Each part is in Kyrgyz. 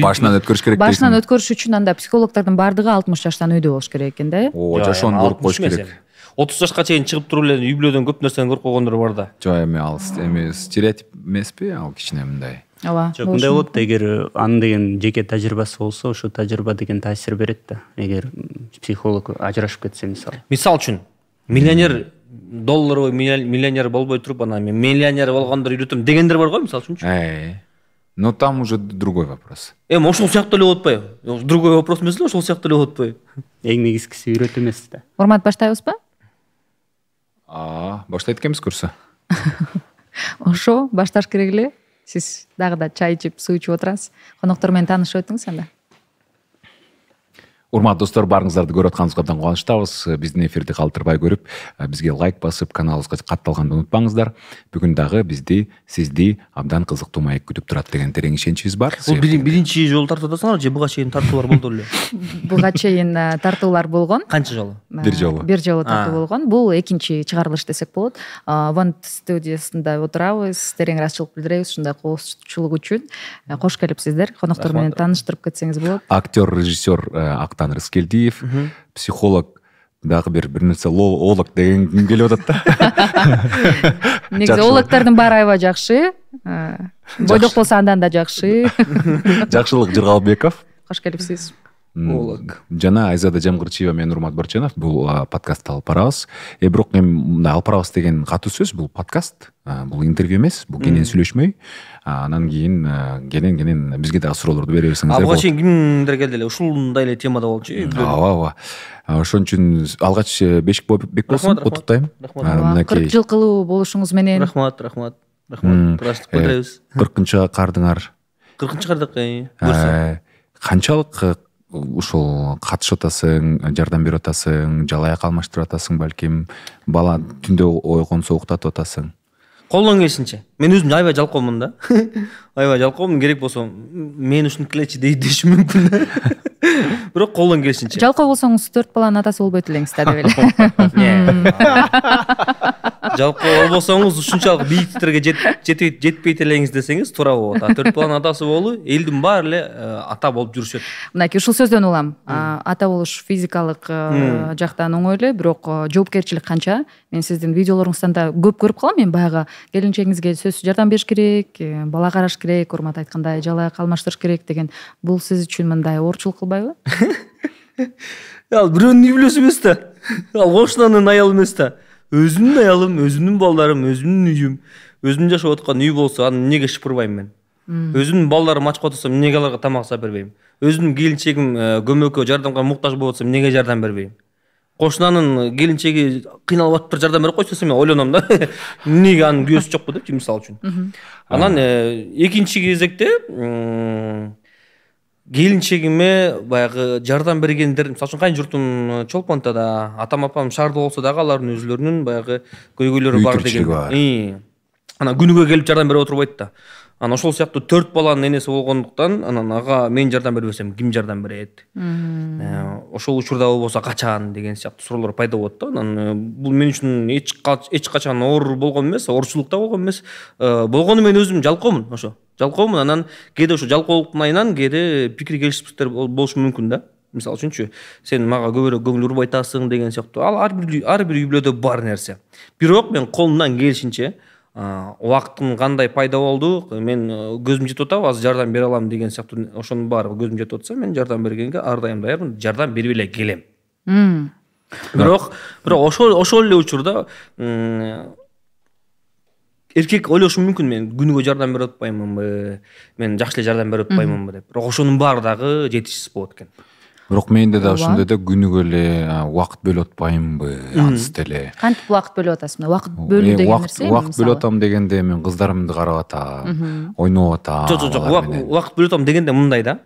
башынан өткөрүш керек. Башынан өткөрүш үчүн анда психологдордун бардыгы 60 жаштан үйдө болуш керек экен да. Жашоону көрүп коюш керек. 30 жашка чейин чыгып туруп эле үй бүлөдөн көп нерсени көрүп койгондор бар да. Жок, эми ал стереотип эмеспи? Ал кичине мындай. Ооба. Жок, мындай болот, эгер анын деген жеке тажрыйбасы болсо, ошо тажрыйба деген таасир берет да. Эгер психолог ажырашып кетсе, мисал үчүн, миллионер долларовый миллионер болбой туруп, анан мен миллионер болгондор үйрөтөм дегендер бар го, мисал үчүнчү. Но там уже другой вопрос. Эми ошол сыяктуу эле болуп атпайбы? Другой вопрос эмес эле, ошол сыяктуу эле болуп атпайбы? Эң негизгиси үйрөтүү эмес да. Урмат, баштайбызбы? Баштайт экенбиз курсу. Ошо башташ керек эле. Сиз дагы да чай ичип, суу ичип отурасыз. Коноктор менен таанышып өтүңүз анда. Урматтуу достор, барыңыздарды көрүп атканыбызга абдан кубанычтабыз. Биздин эфирди калтырбай көрүп, бизге лайк басып, каналыбызга катталганды унутпаңыздар. Бүгүн дагы бизди, сизди абдан кызыктуу маек күтүп турат деген терең ишеничибиз бар. Бул биринчи жолу тартып атасыңар же буга чейин тартуулар болду эле? Буга чейин тартуулар болгон. Канча жолу? Бир жолу. Бир жолу тартуу болгон. Бул экинчи чыгарылыш десек болот. Вант студиясында отурабыз, терең ыраазычылык билдиребиз ушундай коопсуздук үчүн. Кош келипсиздер. Коноктор менен тааныштырып кетсеңиз болот. Актер, режиссер Актан Рыскелдиев, психолог дагы бир нерсе олог деген келип атат да. Негизи ологтордун баары аябай жакшы. Бойдок болсо андан да жакшы. Жакшылык Жыргалбеков. Кош келипсиз. Олог. Жана Айзада Жамгырчиева менен Урмат Борченов. Бул подкаст алып барабыз. Бирок эми алып барабыз деген катуу сөз, бул подкаст, бул интервью эмес, бул кенен сүйлөшмөй. Анан кийин кенен бизге дагы суроолорду бере берсеңиздер болот. Буга чейин кимдер келди эле? Ушундай эле темада болчу. Ооба. Ошон үчүн алгач Бешик бек болсун, куттуктайм. 40 жыл кылуу болушуңуз менен. Рахмат. Ыраазычылык билдиребиз. 40-чы кардыңар. 40-чы кардык. Канчалык ушул катышып атасың, жардам берип атасың, жалаяк алмаштырып атасың, балким бала түндө ойгонсо уктатып атасың? Колдон келишинче. Мен өзүм аябай жалкоомун да. Аябай жалкоомун, керек болсо мен ушинтип элечи дешим мүмкүн да. Бирок колдон келишинче. Жалкоо болсоңуз 4 баланын атасы болбойт элеңиз да деп эле. Жалкоо болбосоңуз ушунчалык бийиктиктерге жетпейт элеңиз десеңиз туура болот. 4 баланын атасы болуу элдин баары эле ата болуп жүрүшөт. Мынакей ушул сөздөн улам. Ата болуш физикалык жактан оңой эле, бирок жоопкерчилик канча? Мен сиздин видеолоруңуздан да көп көрүп калам. Мен баягы келинчегиңизге сөзсүз жардам бериш керек, бала караш керек, Урмат айткандай жалаяк алмаштырыш керек деген. Бул сиз үчүн мындай оорчулук кылбайбы? Ал бирөөнүн үй бүлөсү эмес да. Ал кошунанын аялы эмес да. Өзүмдүн аялым, өзүмдүн балдарым, өзүмдүн үйүм, өзүм жашап аткан үй болсо, аны эмнеге шыпырбайм мен? Өзүмдүн балдарым ачка отурсам, эмнеге аларга тамак жасап бербейм? Өзүмдүн келинчегим көмөккө, жардамга муктаж болуп атса, эмнеге жардам бербейм? Кошунанын келинчеги кыйналып атыптыр, жардам берип койсо, мен ойлоном да. Эмнеге анын күйөөсү жокпу депчи, мисалы үчүн. Анан экинчи кезекте келинчегиме баягы жардам бергендер, мисалы үчүн кайын журтум Чолпонто да, атам апам шаарда болсо дагы алардын өзлөрүнүн баягы көйгөйлөрү бар деген. Анан күнүгө келип жардам берип отурбайт да. Анан ошол сыяктуу 4 баланын энеси болгондуктан, анан ага мен жардам бербесем ким жардам берет? Ошол учурда болбосо качан деген сыяктуу суроолор пайда болот да. Анан бул мен үчүн эч качан оор болгон эмес, оорчулук да болгон эмес. Болгону мен өзүм жалкоомун, ошо. Жалкоомун, анан кээде ошо жалкоолуктун айынан кээде пикир келишсиздиктер болушу мүмкүн да. Мисалы үчүнчү, сен мага көбүрөөк көңүл урбай атасың деген сыяктуу. Ал ар бир үй бүлөдө бар нерсе. Бирок мен колумдан келишинче убакыттын кандай пайда болду, мен көзүм жетип атабы, азыр жардам бере алам деген сыяктуу, ошонун баары көзүм жетип атса, мен жардам бергенге ар дайым даярмын, жардам берип эле келем. Бирок ошол эле учурда эркек ойлошу мүмкүн, мен күнүгө жардам берип атпаймынбы, мен жакшы эле жардам берип атпаймынбы деп. Бирок ошонун баары дагы жетишсиз болот экен. Бирок менде да ошондой да күнүгө эле убакыт бөлүп атпаймынбы, атыс эле. Кантип убакыт бөлүп атасыз? Мына убакыт бөлүү деген нерсе. Убакыт бөлүп атам дегенде мен кыздарымды карап атам, ойноп атам. Жок, убакыт бөлүп атам дегенде мындай да.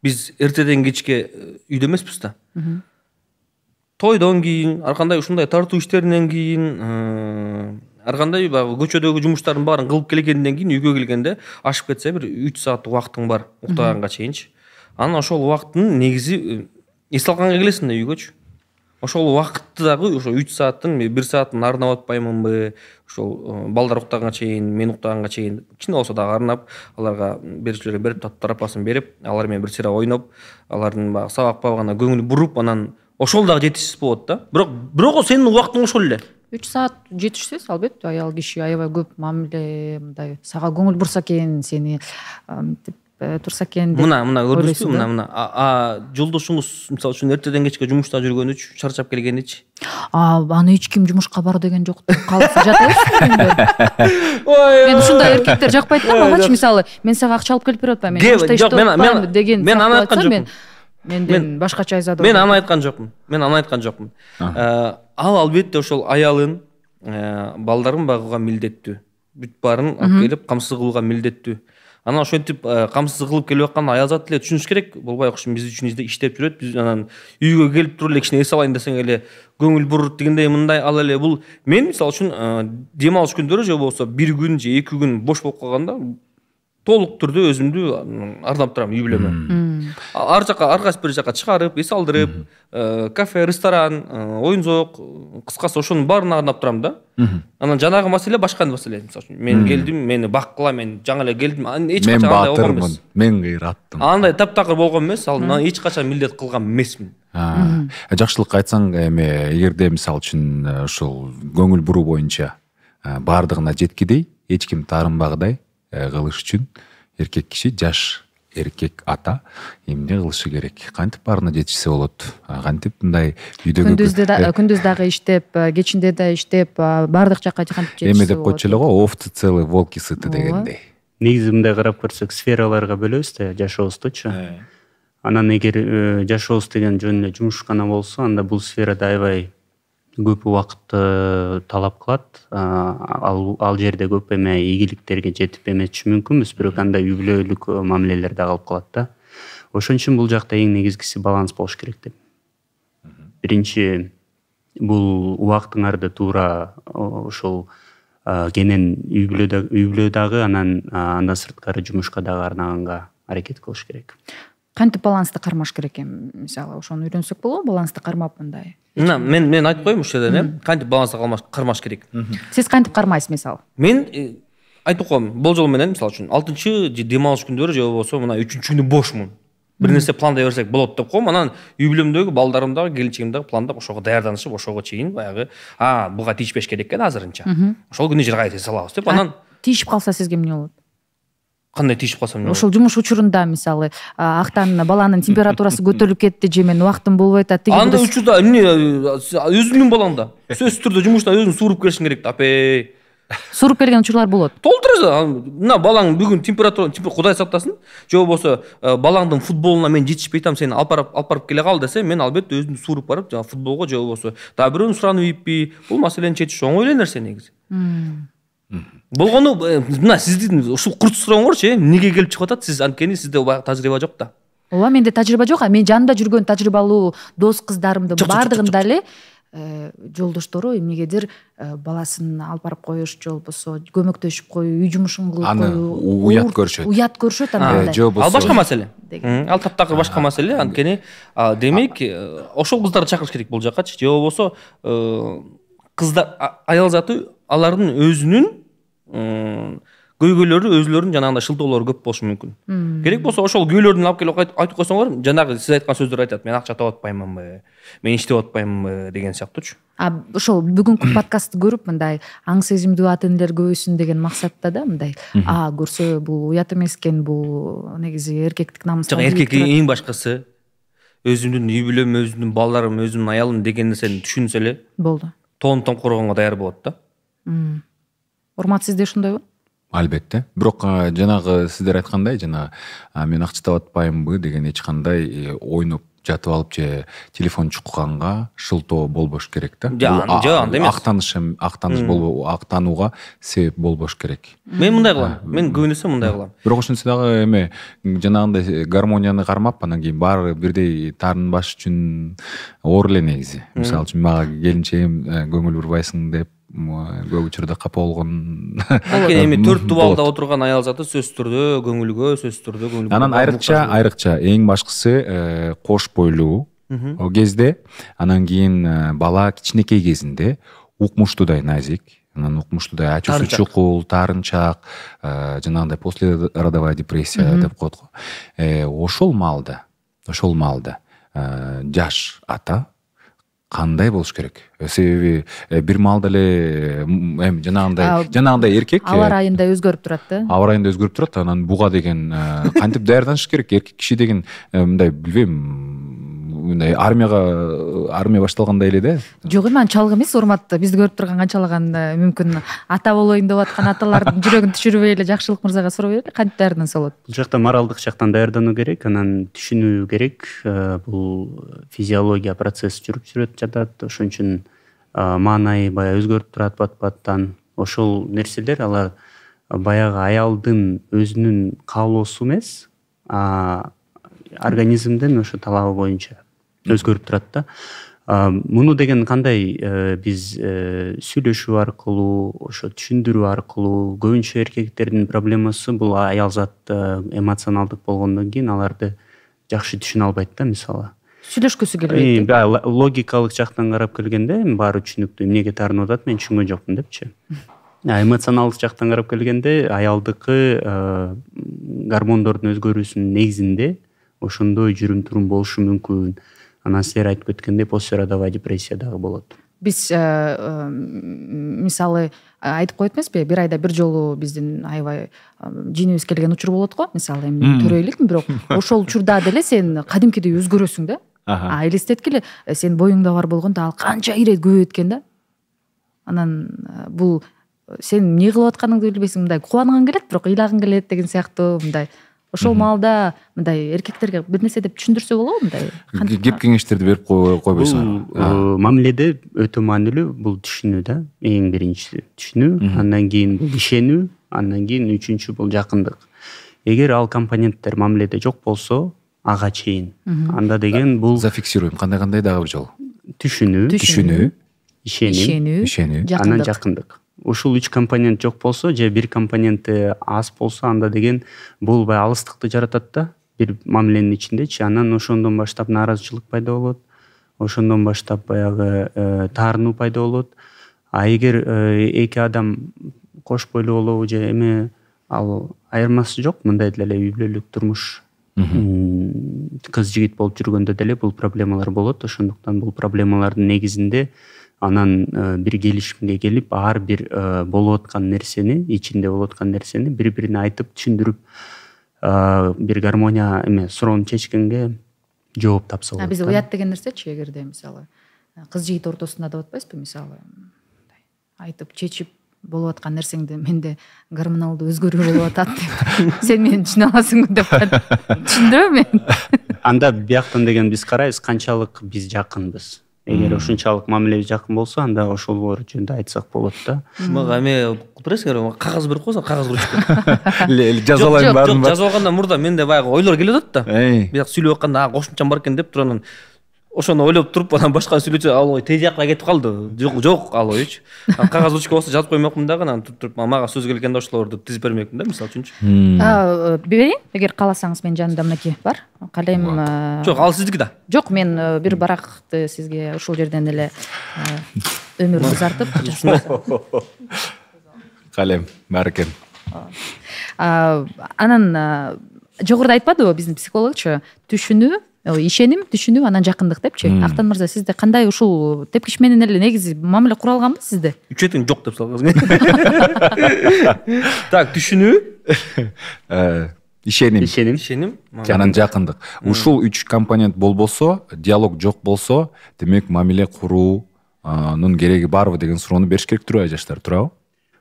Биз эртеден кечке үйдө эмеспиз да. Тойдон кийин, ар кандай ушундай тартуу иштеринен кийин, ар кандай баягы көчөдөгү жумуштардын баарын кылып келгенден кийин үйгө келгенде ашып кетсе бир 3 саат убактың бар, уктаганга чейинчи. Анан ошол убакыттын негизи эс алганга келесиң да үйгөчү. ошол убакытты дагы ошо 3 сааттын 1 саатын арнап атпаймынбы, ошол балдар уктаганга чейин, мен уктаганга чейин кичине болсо дагы арнап, аларга берүүчүлөргө берип, тарапасын берип, алар менен бир сыйра ойноп, алардын баягы сабак багына көңүл буруп, анан ошол дагы жетишсиз болот да. Бирок сенин убактың ошол эле. 3 саат жетишсиз, албетте, аял киши аябай көп мамиле мындай сага көңүл бурса экен, сени мынтип турса экен деп. Мына көрдүңүзбү? Мына жолдошуңуз мисалы үчүн эртеден кечке жумушта жүргөнүчү, чарчап келгеничи. Аны эч ким жумушка бар деген жок деп калып жатабыз. Мен ушундай эркектер жакпайт да, магачы мисалы, мен сага акча алып келип берип атпайм, мен жумушта иштеп атпайм деген. Мен аны айткан жокмун. Менден башкача айзада. Мен аны айткан жокмун. Ал албетте ошол аялын, балдарын багууга милдеттүү. Бүт баарын алып келип камсыз кылууга милдеттүү. Анан ошентип камсыз кылып келип аткан аял зат эле түшүнүш керек. Болбой окшо биз үчүн иштеп жүрөт. Биз анан үйгө келип туруп эле кичине эс алайын десең эле көңүл бурут дегендей мындай ал эле. Бул мен мисалы үчүн дем алыш күндөрү же болбосо 1 күн же 2 күн бош болуп калганда толук түрдө өзүмдү ардап турам үй бүлөмө. Ар кайсы бир жака чыгарып, эс алдырып, кафе, ресторан, оюн-зоок, кыскасы ошонун баарын ардап турам да. Анан жанагы маселе башка маселе. Мисалы үчүн мен келдим, мени баккыла, мен жаңы эле келдим, эч качан андай болгон эмес. Мен кыйраттым. Андай таптакыр болгон эмес, ал эч качан милдет кылган эмесмин. Жакшылык айтсаң, эми эгерде мисалы үчүн ошол көңүл буруу боюнча баардыгына жеткидей, эч ким таарынбагыдай кылыш үчүн эркек киши, жаш эркек ата эмне кылышы керек? Кантип баарына жетишсе болот? Кантип мындай үйдөгү күндүз дагы иштеп, кечинде да иштеп, баардык жакка кантип жетишсе болот? Эме деп койчу эле го, овцы целые, волки сыты дегендей. Негизи мындай карап көрсөк, сфераларга бөлөбүз да жашообуздучу. Анан эгер жашообуз деген жөн эле жумуш гана болсо, анда бул сферада аябай көп убакытты талап кылат. Ал жерде көп эме ийгиликтерге жетип эметиши мүмкүнбүз, бирок анда үй бүлөлүк мамилелер да калып калат да. Ошон үчүн бул жакта эң негизгиси баланс болуш керек деп. Биринчи, бул убактыңарды туура ошол кенен үй бүлөдөгү, андан сырткары жумушка дагы арнаганга аракет кылыш керек. Кантип балансты кармаш керек эми? Мисалы, ошону үйрөнсөк болобу, балансты кармап мындай. Мен айтып коеюн ушул жерден, кантип балансты кармаш керек. Сиз кантип кармайсыз мисалы? Мен айтып коем, болжол менен мисалы үчүн 6-чы же дем алыш күндөрү же болбосо мына 3-чү күндү бошмун. Бир нерсе пландай берсек болот деп коем. Анан үй бүлөмдөгү балдарым дагы, келинчегим дагы пландап ошого даярданышып, ошого чейин баягы буга тийишпеш керек экен азырынча. Ошол күнү жерге эс алабыз деп. Анан тийишип калса сизге эмне болот? Кандай тийишип калсам эмне болот? Ошол жумуш учурунда мисалы, актан баланын температурасы көтөрүлүп кетти же мен убактым болбой атат. Анда учурда өзүңдүн балаңда сөзсүз түрдө жумуштан өзүң сууруп келишиң керек да. Апей. Сууруп келген учурлар болот. Толтура. Мына балаң бүгүн температура, Кудай сактасын, же болбосо балаңдын футболуна мен жетишпей атам, сени алып барып келе кал десе, мен албетте өзүмдү сууруп барып, жана футболго же болбосо дагы бирөөнү суранып ийиппи, бул маселени чечиш оңой эле нерсе негизи. Болгону мына сиздин ушул курт сурооңорчу, эмнеге келип чыгып атат? Сиз анткени сизде тажрыйба жок да. Ооба, менде тажрыйба жок, мен жанымда жүргөн тажрыйбалуу дос кыздарымдын баардыгында эле жолдоштору эмнегедир баласын алып барып коюш, же болбосо көмөктөшүп коюу, үй жумушун кылып коюу, уят көрүшөт. Уят көрүшөт андай. Ал башка маселе. Ал таптакыр башка маселе. Анткени демек ошол кыздарды чакырыш керек бул жаккачы. Же болбосо кыздар, аял заты алардын өзүнүн көйгөйлөрү, өзүлөрүнүн жанагындай шылтоолору көп болушу мүмкүн. Керек болсо ошол көйлөрдүн алып келип айтып койсоңор, жанагы сиз айткан сөздөр айтат. Мен акча таап атпаймынбы, мен иштеп атпаймынбы деген сыяктуучу. Ошол бүгүнкү подкастты көрүп мындай аң сезимдүү ата энелер көбөйсүн деген максатта да, мындай көрсө бул уят эмес экен, бул негизи эркектик намыска. Эркек эң башкысы өзүмдүн үй бүлөм, өзүмдүн балдарым, өзүмдүн аялым деген нерсени түшүнсө эле болду. Тоон коргонго даяр болот да. Урмат, сизде ушундайбы? Албетте. Бирок жанагы сиздер айткандай, жана мен акча таап атпаймынбы деген эч кандай ойноп жатып алып же телефон чукканга шылтоо болбош керек да. Жок, андай эмес. Актанууга себеп болбош керек. Мен мындай кылам. Мен көбүнесе мындай кылам. Бирок ошентсе дагы эме жанагындай гармонияны кармап, анан кийин баары бирдей таарынбаш үчүн оор эле негизи. Мисалы үчүн мага келинчегим көңүл бурбайсың деп көп учурда капа болгон. Эми 4 дубалда отурган аял заты сөзсүз түрдө көңүлгө, сөзсүз түрдө көңүл. Анан айрыкча эң башкысы кош бойлуу О кезде анан кийин бала кичинекей кезинде укмуштуудай назик, анан укмуштуудай ачуусу чукул, таарынчак, жанагындай послеродовая депрессия деп коет го. Ошол маалда жаш ата кандай болуш керек? Себеби бир маалда эле жанагындай эркек аба ырайында өзгөрүп турат да. Аба ырайында өзгөрүп турат. Анан буга деген кантип даярданыш керек? Эркек киши деген мындай билбейм, мындай армия башталгандай эле да. Жок, эми анчалык эмес, урматтуу. Бизди көрүп турган канчалаган мүмкүн ата болоюн деп аткан аталардын жүрөгүн түшүрбөй эле Жакшылык мырзага суроо берели, кантип даярданса болот? Бул жакта моралдык жактан даярдануу керек, анан түшүнүү керек. Бул физиология процесс жүрүп жатат, ошон үчүн маанайы баягы өзгөрүп турат бат-баттан. Ошол нерселер алар баягы аялдын өзүнүн каалоосу эмес, организмдин ошо талабы боюнча өзгөрүп турат да. Муну деген кандай биз сүйлөшүү аркылуу, ошо түшүндүрүү аркылуу, көбүнчө эркектердин проблемасы бул аял зат эмоционалдык болгондон кийин аларды жакшы түшүнө албайт да, мисалы. Сүйлөшкүсү келбейт. Логикалык жактан карап келгенде баары түшүнүктүү, эмнеге таарынып атат, мен түшүнгөн жокмун депчи. Эмоционалдык жактан карап келгенде аялдыкы гормондордун өзгөрүүсүнүн негизинде ошондой жүрүм-турум болушу мүмкүн. Анан силер айтып кеткендей послеродовая депрессия дагы болот. Биз мисалы айтып коет эмеспи, бир айда бир жолу биздин аябай жинибиз келген учур болот го, мисалы эми төрөйлүк, бирок ошол учурда деле сен кадимкидей өзгөрөсүң да. Элестеткиле, сен боюңда бар болгондо ал канча ирет көбөйөт экен да. Анан бул сен эмне кылып атканыңды билбейсиң, мындай кубангың келет, бирок ыйлагың келет деген сыяктуу мындай. Ошол маалда мындай эркектерге бир нерсе деп түшүндүрсө болобу, мындай кеп кеңештерди берип койбойсуңар? Мамиледе өтө маанилүү бул түшүнүү да. Эң биринчиси түшүнүү, андан кийин бул ишенүү, андан кийин үчүнчү бул жакындык. Эгер ал компоненттер мамиледе жок болсо, ага чейин анда деген бул зафиксируйм, кандай дагы бир жолу. Түшүнүү, ишенүү, анан жакындык. Ушул 3 компонент жок болсо, же бир компоненти аз болсо, анда деген бул баягы алыстыкты жаратат да, бир мамиленин ичиндечи. Анан ошондон баштап нааразычылык пайда болот. Ошондон баштап баягы таарынуу пайда болот. А эгер эки адам кош бойлуу болобу же эме, ал айырмасы жок. Мындай деле үй бүлөлүк турмуш кыз жигит болуп жүргөндө деле бул проблемалар болот. Ошондуктан бул проблемалардын негизинде анан бир келишимге келип, ар бир болуп аткан нерсени, ичинде болуп аткан нерсени бири-бирине айтып түшүндүрүп, бир гармония суроону чечкенге жооп тапса болот. Биз уят деген нерсечи, эгерде мисалы кыз жигит ортосунда деп атпайсызбы, мисалы айтып чечип болуп аткан нерсеңди менде гормоналдуу өзгөрүү болуп атат деп сен мени түшүнө аласыңбы деп түшүндүрөм мен. Анда бияктан деген биз карайбыз канчалык биз жакынбыз. Эгер ушунчалык мамилебиз жакын болсо, анда ошолор жөнүндө айтсак болот да. Мага эме кылып кагаз берип койсоң, кагаз ручка. Жазалайм барын бар. Жазып алгандан мурда менде баягы ойлор келип атат да. Бияк сүйлөп атканда кошумчам бар экен деп туруп, анан ошону ойлоп туруп, анан башка сүйлөчү ал ой тез жакка кетип калды. Жок ал ойчу. Кагаз ручка болсо жазып коймокмун дагы, анан туруп мага сөз келгенде ошолорду тизип бермекмин да, мисалы үчүнчү. Берейин, эгер кааласаңыз, мен жанымда мынакей бар. Калем. Жок, ал сиздики да. Жок, мен бир баракты сизге ушул жерден эле өмүрүн узартып калем бар экен. Анан жогоруда айтпадыбы биздин психологчу, түшүнүү, ишеним, түшүнүү, анан жакындык депчи. Актан мырза, сизде кандай ушул тепкич менен эле негизи мамиле кура алганбы сизде? Үчөтүң жок деп салгансың. Так, түшүнүү, ишеним, анан жакындык. Ушул 3 компонент болбосо, диалог жок болсо, демек мамиле куруунун кереги барбы деген суроону бериш керек турбайбы жаштар, туурабы?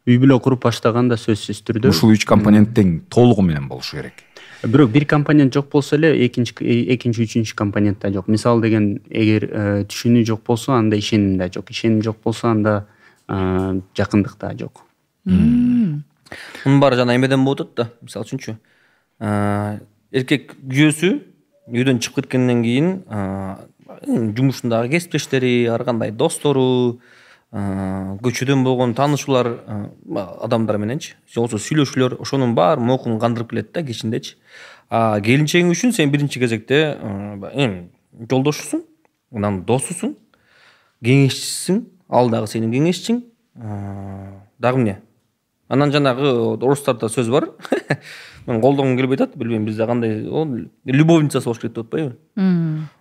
Үй бүлө куруп баштаганда сөзсүз түрдө ушул 3 компоненттин толугу менен болушу керек. Бирок бир компонент жок болсо эле, экинчи, үчүнчү компонент да жок. Мисалы деген, эгер түшүнүү жок болсо, анда ишеним да жок. Ишеним жок болсо, анда жакындык да жок. Мунун баары жана эмеден болуп атат да. Мисалы үчүнчү, эркек күйөөсү үйдөн чыгып кеткенден кийин жумушундагы кесиптештери, ар кандай достору, көчөдөн болгон таанышуулар адамдар мененчи, же болбосо сүйлөшүүлөр, ошонун баары мокун кандырып келет да кечиндечи. Келинчегиң үчүн сен биринчи кезекте жолдошусуң, анан досусуң, кеңешчисиң, ал дагы сенин кеңешчиң, дагы эмне? Анан жанагы орустарда сөз бар. Мен колдогум келбей атат, билбейм бизде кандай, любовницасы болуш керек деп атпайбы?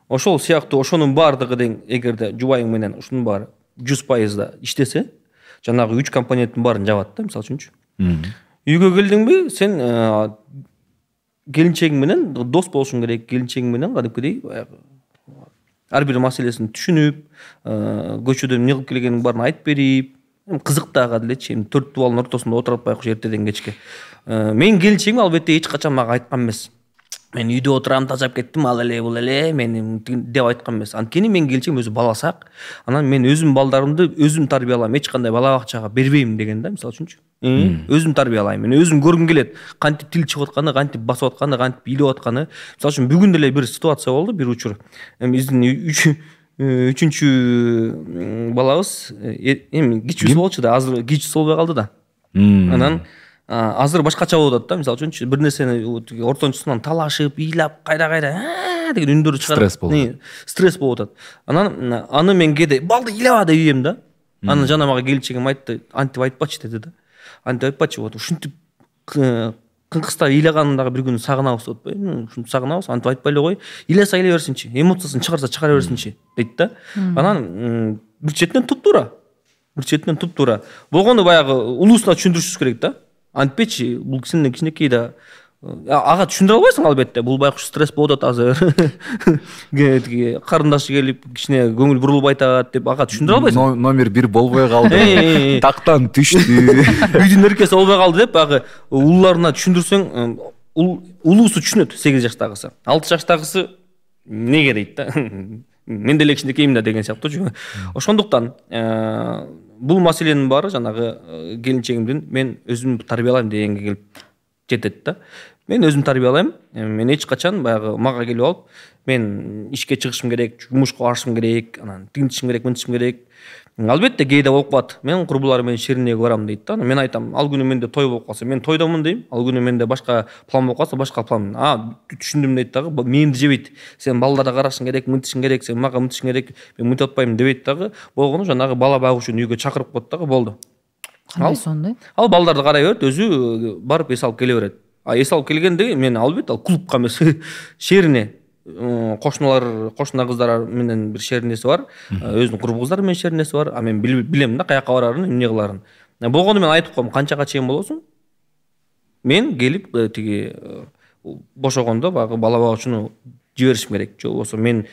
Ошол сыяктуу ошонун баардыгы дең эгерде жубайың менен ушунун баары 100% иштесе, жанагы 3 компоненттин баарын жабат да, мисалы үчүнчү. Үйгө келдиңби, сен келинчегиң менен дос болушуң керек, келинчегиң менен кадимкидей ар бир маселесин түшүнүп, көчөдө эмне кылып келгениң баарын айтып берип, кызык дагы делечи, 4 дубалдын ортосунда отуруп атпайкуш эртеден кечке. Мен келинчегим албетте эч качан мага айткан эмес. Мен үйдө отурам, тажап кеттим, ал эле бул эле, мен деп айткан эмес. Анткени мен келинчегим өзү баласак, анан мен өзүм балдарымды өзүм тарбиялайм, эч кандай бала бакчага бербейм деген да, мисалы үчүнчү. Өзүм тарбиялайм. Мен өзүм көргүм келет. Кантип тил чыгып атканы, кантип басып атканы, кантип бийлеп атканы. Мисалы үчүн бүгүн деле бир ситуация болду, бир учур. Биздин үчүнчү балабыз эми кичүүсү болчу да, азыр кичүүсү болбой калды да. Анан азыр башкача болуп атат да, мисалы үчүнчү бир нерсени ортончусунан талашып, ыйлап, кайра деген үндөр чыгарып, стресс болуп атат. Анан аны мен кээде балды ыйлаба деп ийем да. Анан жана мага келинчегим айтты, антип айтпачы деди да. Антип айтпачы, вот ушинтип кыңкыстап ыйлаганын дагы бир күнү сагынабыз деп атпайбы? Ушинтип сагынабыз, антип айтпай эле кой. Ыйласа ыйлай берсинчи, эмоциясын чыгарса чыгара берсинчи дейт да. Анан бир четинен туп-туура. Болгону баягы улуусуна түшүндүрүшүбүз керек да. Антпечи, бул кичинекей кичинекей да. Ага түшүндүрө албайсың албетте. Бул байкуш стресс болуп атат азыр. Карындашы келип кичине көңүл бурулуп айтат деп ага түшүндүрө албайсың. Номер 1 болбой калды. Тактан түштү. Үйдүн эркеси болбой калды деп баягы улууларына түшүндүрсөң, улуусу түшүнөт 8 жаштагысы. 6 жаштагысы эмнеге дейт да. Мен деле кичинекеймин да деген сыяктуучу. Ошондуктан бул маселенин баары жанагы келинчегимдин мен өзүм тарбиялайм дегенге келип жетет да. Мен өзүм тарбиялайм. Мен эч качан баягы мага келип алып, мен ишке чыгышым керек, жумушка барышым керек, анан тигинтишим керек, мынтишим керек. Албетте кээде болуп калат. Мен курбуларым менен шеринеге барам дейт да. Мен айтам, ал күнү менде той болуп калса, мен тойдомун дейм. Ал күнү менде башка план болуп калса, башка план. Түшүндүм дейт дагы. Мени жебейт. Сен балдарга карашың керек, мынтишиң керек, сен мага мынтишиң керек, мен мынтип атпайм дебейт дагы. Болгону жанагы бала багуучуну үйгө чакырып коет дагы, болду. Кандай сонду? Ал балдарды карай берет, өзү барып эс алып келе берет. Эс алып келгенде мен албетте ал клубка эмес, шерине. Кошуна кыздар менен бир шеринеси бар, өзүнүн курбу кыздары менен шеринеси бар. Мен билем да каяка барарын, эмне кыларын. Болгону мен айтып коем, канчага чейин болосуң? Мен келип тиги бошогондо баягы бала багуучуну жиберишим керек. Же болбосо мен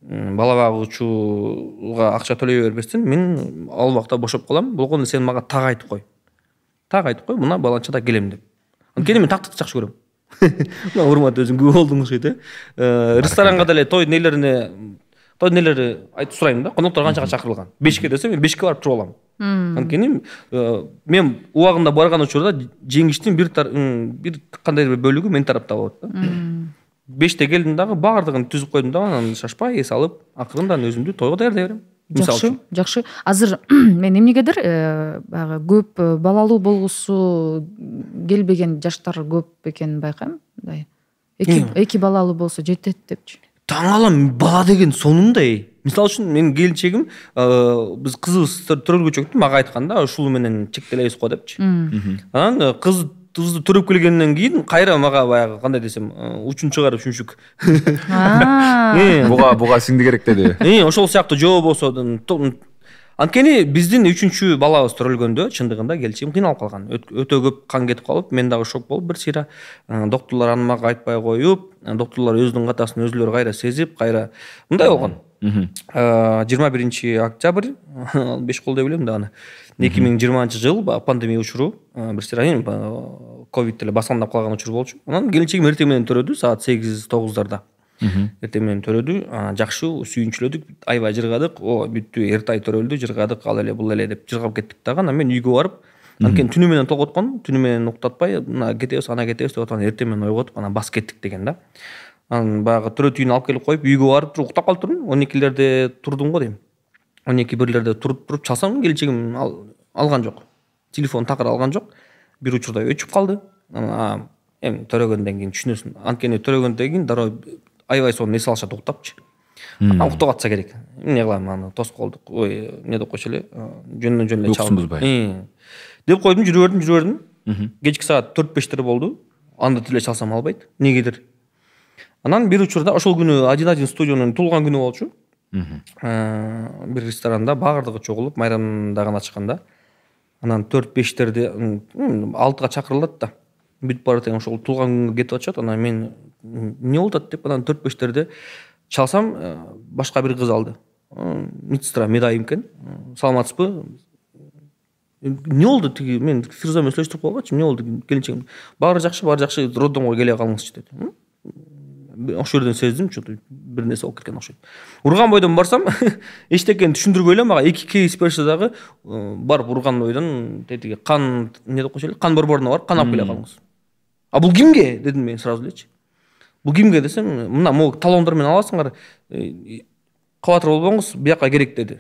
бала багуучуга акча төлөй бербестен мен ал убакта бошоп калам. Болгону сен мага так айтып кой. Мына баланчада келем деп. Анткени мен тактыкты жакшы көрөм. Мына урмат өзүң күбө болдуңуз дейт. Ресторанга деле той нелери айтып сурайм да. Коноктор канчага чакырылган? 5ке десе мен 5ке барып туруп алам. Анткени мен убагында барган учурда жеңиштин бир кандай бир бөлүгү мен тарапта болот да. 5те келдим дагы баардыгын түзүп койдум да, анан шашпай эс алып, акырындан өзүмдү тойго даярдай берем. Жакшы. Азыр мен эмнегедир баягы көп балалуу болгусу келбеген жаштар көп экенин байкайм. Мындай 2 балалуу болсо жетет депчи. Таң алам, бала деген сонундай. Мисалы үчүн менин келинчегим биз кызыбыз төрөлгүчөктү мага айтканда, ушул менен чектелебиз го депчи. Анан кызды төрөп келгенден кийин кайра мага баягы кандай десем, учун чыгарып шүншүк. Буга сиңди керек деди. Ошол сыяктуу жоо болсо, анткени биздин 3-чү балабыз төрөлгөндө чындыгында келинчегим кыйналып калган. Өтө көп кан кетип калып, мен дагы шок болуп бир сыйра. Доктурлар аны мага айтпай коюп, доктурлар өзүнүн катасын өзүлөрү кайра сезип, кайра мындай болгон. 21 октябрь, 5 кол деп билем да аны. 2020 жыл пандемия учуру, бир сыйра ковид деле баскандап калган учур болчу. Анан келинчегим эртең менен төрөдү, саат 8-9-дарда. Эртең менен төрөдү, жакшы сүйүнчүлөдүк, аябай жыргадык. Бүттү, эртай төрөлдү, жыргадык, ал эле бул эле деп жыргап кеттик дагы. Анан мен үйгө барып, анткени түнү менен толготкон, түнү менен уктатпай, мына кетебиз, ана кетебиз деп аткан, эртең менен ойготуп, анан басып кеттик деген да. Анан баягы төрө түйүнү алып келип коюп, үйгө барып уктап калып турдум. 12-лерде турдум го дейм. 12-1-лерде туруп чалсам, келинчегим алган жок. Телефон такыр алган жок. Бир учурда өчүп калды. Эми төрөгөндөн кийин түшүнөсүң. Анткени төрөгөндөн кийин дароо аябай сонун эс алышат уктапчы. уктап атса керек. Эмне кылам аны тоскоолдук. Ой, эмне деп койчу эле, жөнүнөн эле чалып. Бузбай. Деп койдум, жүрүп бердим. Кечки саат 4-5 болду. Анда деле чалсам албайт. Негедир. Анан бир учурда ошол күнү 1-1 студионун туулган күнү болчу. Бир ресторанда баардыгы чогулуп, майрамда гана ачканда. Анан 4-5-терде 6-га чакырылат да. Бүтүп барат экен, ошол туулган күнгө кетип атышат. Анан мен эмне болуп атат деп, анан 4-5-терде чалсам, башка бир кыз алды. Медсестра медайым экен. Саламатсызбы? Эмне болду тиги? Мен Фируза менен сүйлөштүрүп койгочу. Эмне болду? Келинчегим. Баары жакшы, роддомго келе калыңызчы деди. Ошол жерден сездим, что-то бир нерсе болуп кеткен окшойт. Урган бойдон барсам, эчтекени түшүндүрбөй эле мага 2 кейс беришти дагы, барып урган бойдон тетиги кан эмне деп койчу эле, кан борборуна барып кан алып келе калыңыз. А бул кимге дедим мен сразу элечи. Бул кимге десем, мына могу талондор менен аласыңар, кабатыр болбоңуз, бияка керек деди.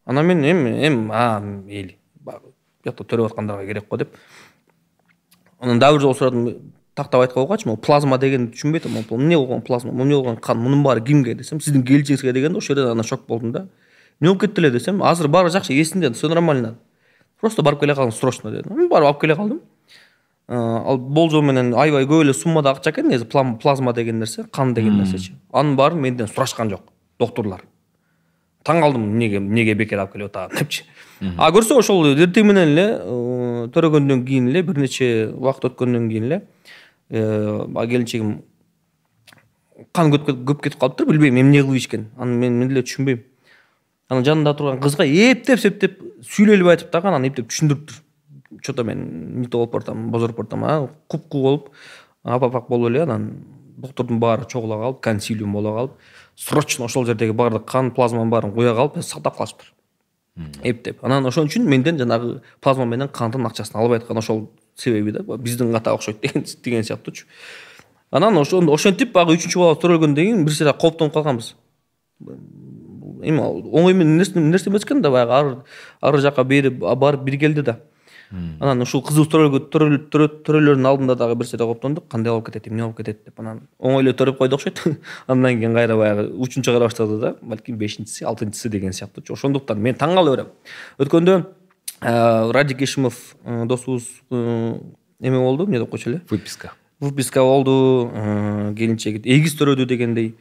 Анан мен мейли, биякта төрөп аткандарга керек го деп. Анан дагы бир жолу сурадым, тактап айткан койгочу, плазма дегенди түшүнбөйт атам. Эмне болгон плазма, эмне болгон кан, мунун баары кимге десем, сиздин келинчегиңизге дегенде ошол жерде ана шок болдум да. Эмне болуп кетти эле десем, азыр баары жакшы, эсинде, всё нормально. Просто барып келе калың срочно деди. Мен барып алып келе калдым. Ал болжол менен аябай көп эле суммада акча экен, нези плазма деген нерсе, кан деген нерсечи. Анын баарын менден сурашкан жок доктурлар. Таң калдым, эмнеге бекер алып келип атам депчи. А көрсө ошол эртең менен эле төрөгөндөн кийин эле, бир нече убакыт өткөндөн кийин эле келинчегим кан көп кетип калыптыр, билбейм эмне кылып ичкен. Аны мен деле түшүнбөйм. Анан жанында турган кызга эптеп сүйлөлүп айтып дагы, анан эптеп түшүндүрүптүр. Что-то мен мите болуп бартам, бозоруп бартам, куп-ку болуп, апак болуп эле, анан доктордун баары чогула калып, консилиум боло калып, срочно ошол жердеги баардык кан, плазманын баарын куя калып, сактап калышыптыр. Эптеп. Анан ошон үчүн менден жанагы плазма менен кандын акчасын албай аткан ошол себеби да, биздин ката окшойт деген сыяктуучу. Анан ошентип багы 3-чү бала төрөлгөндөн кийин бир сыйра кооптонуп калганбыз. Эми оңой нерсе эмес экен да, баягы ары жака барып бир келди да. Анан ушул кызыбыз төрөлөрдүн алдында дагы бир сыйра кооптондук, кандай болуп кетет, эмне болуп кетет деп. Анан оңой эле төрөп койду окшойт. Андан кийин кайра баягы учун чыгара баштады да, балким 5-си, 6-сы деген сыяктуучу. Ошондуктан мен таң кала берем. Өткөндө Радик Ешимов досубуз эме болду, эмне деп койчу эле? Выписка болду, келинчеги эгиз төрөдү дегендей.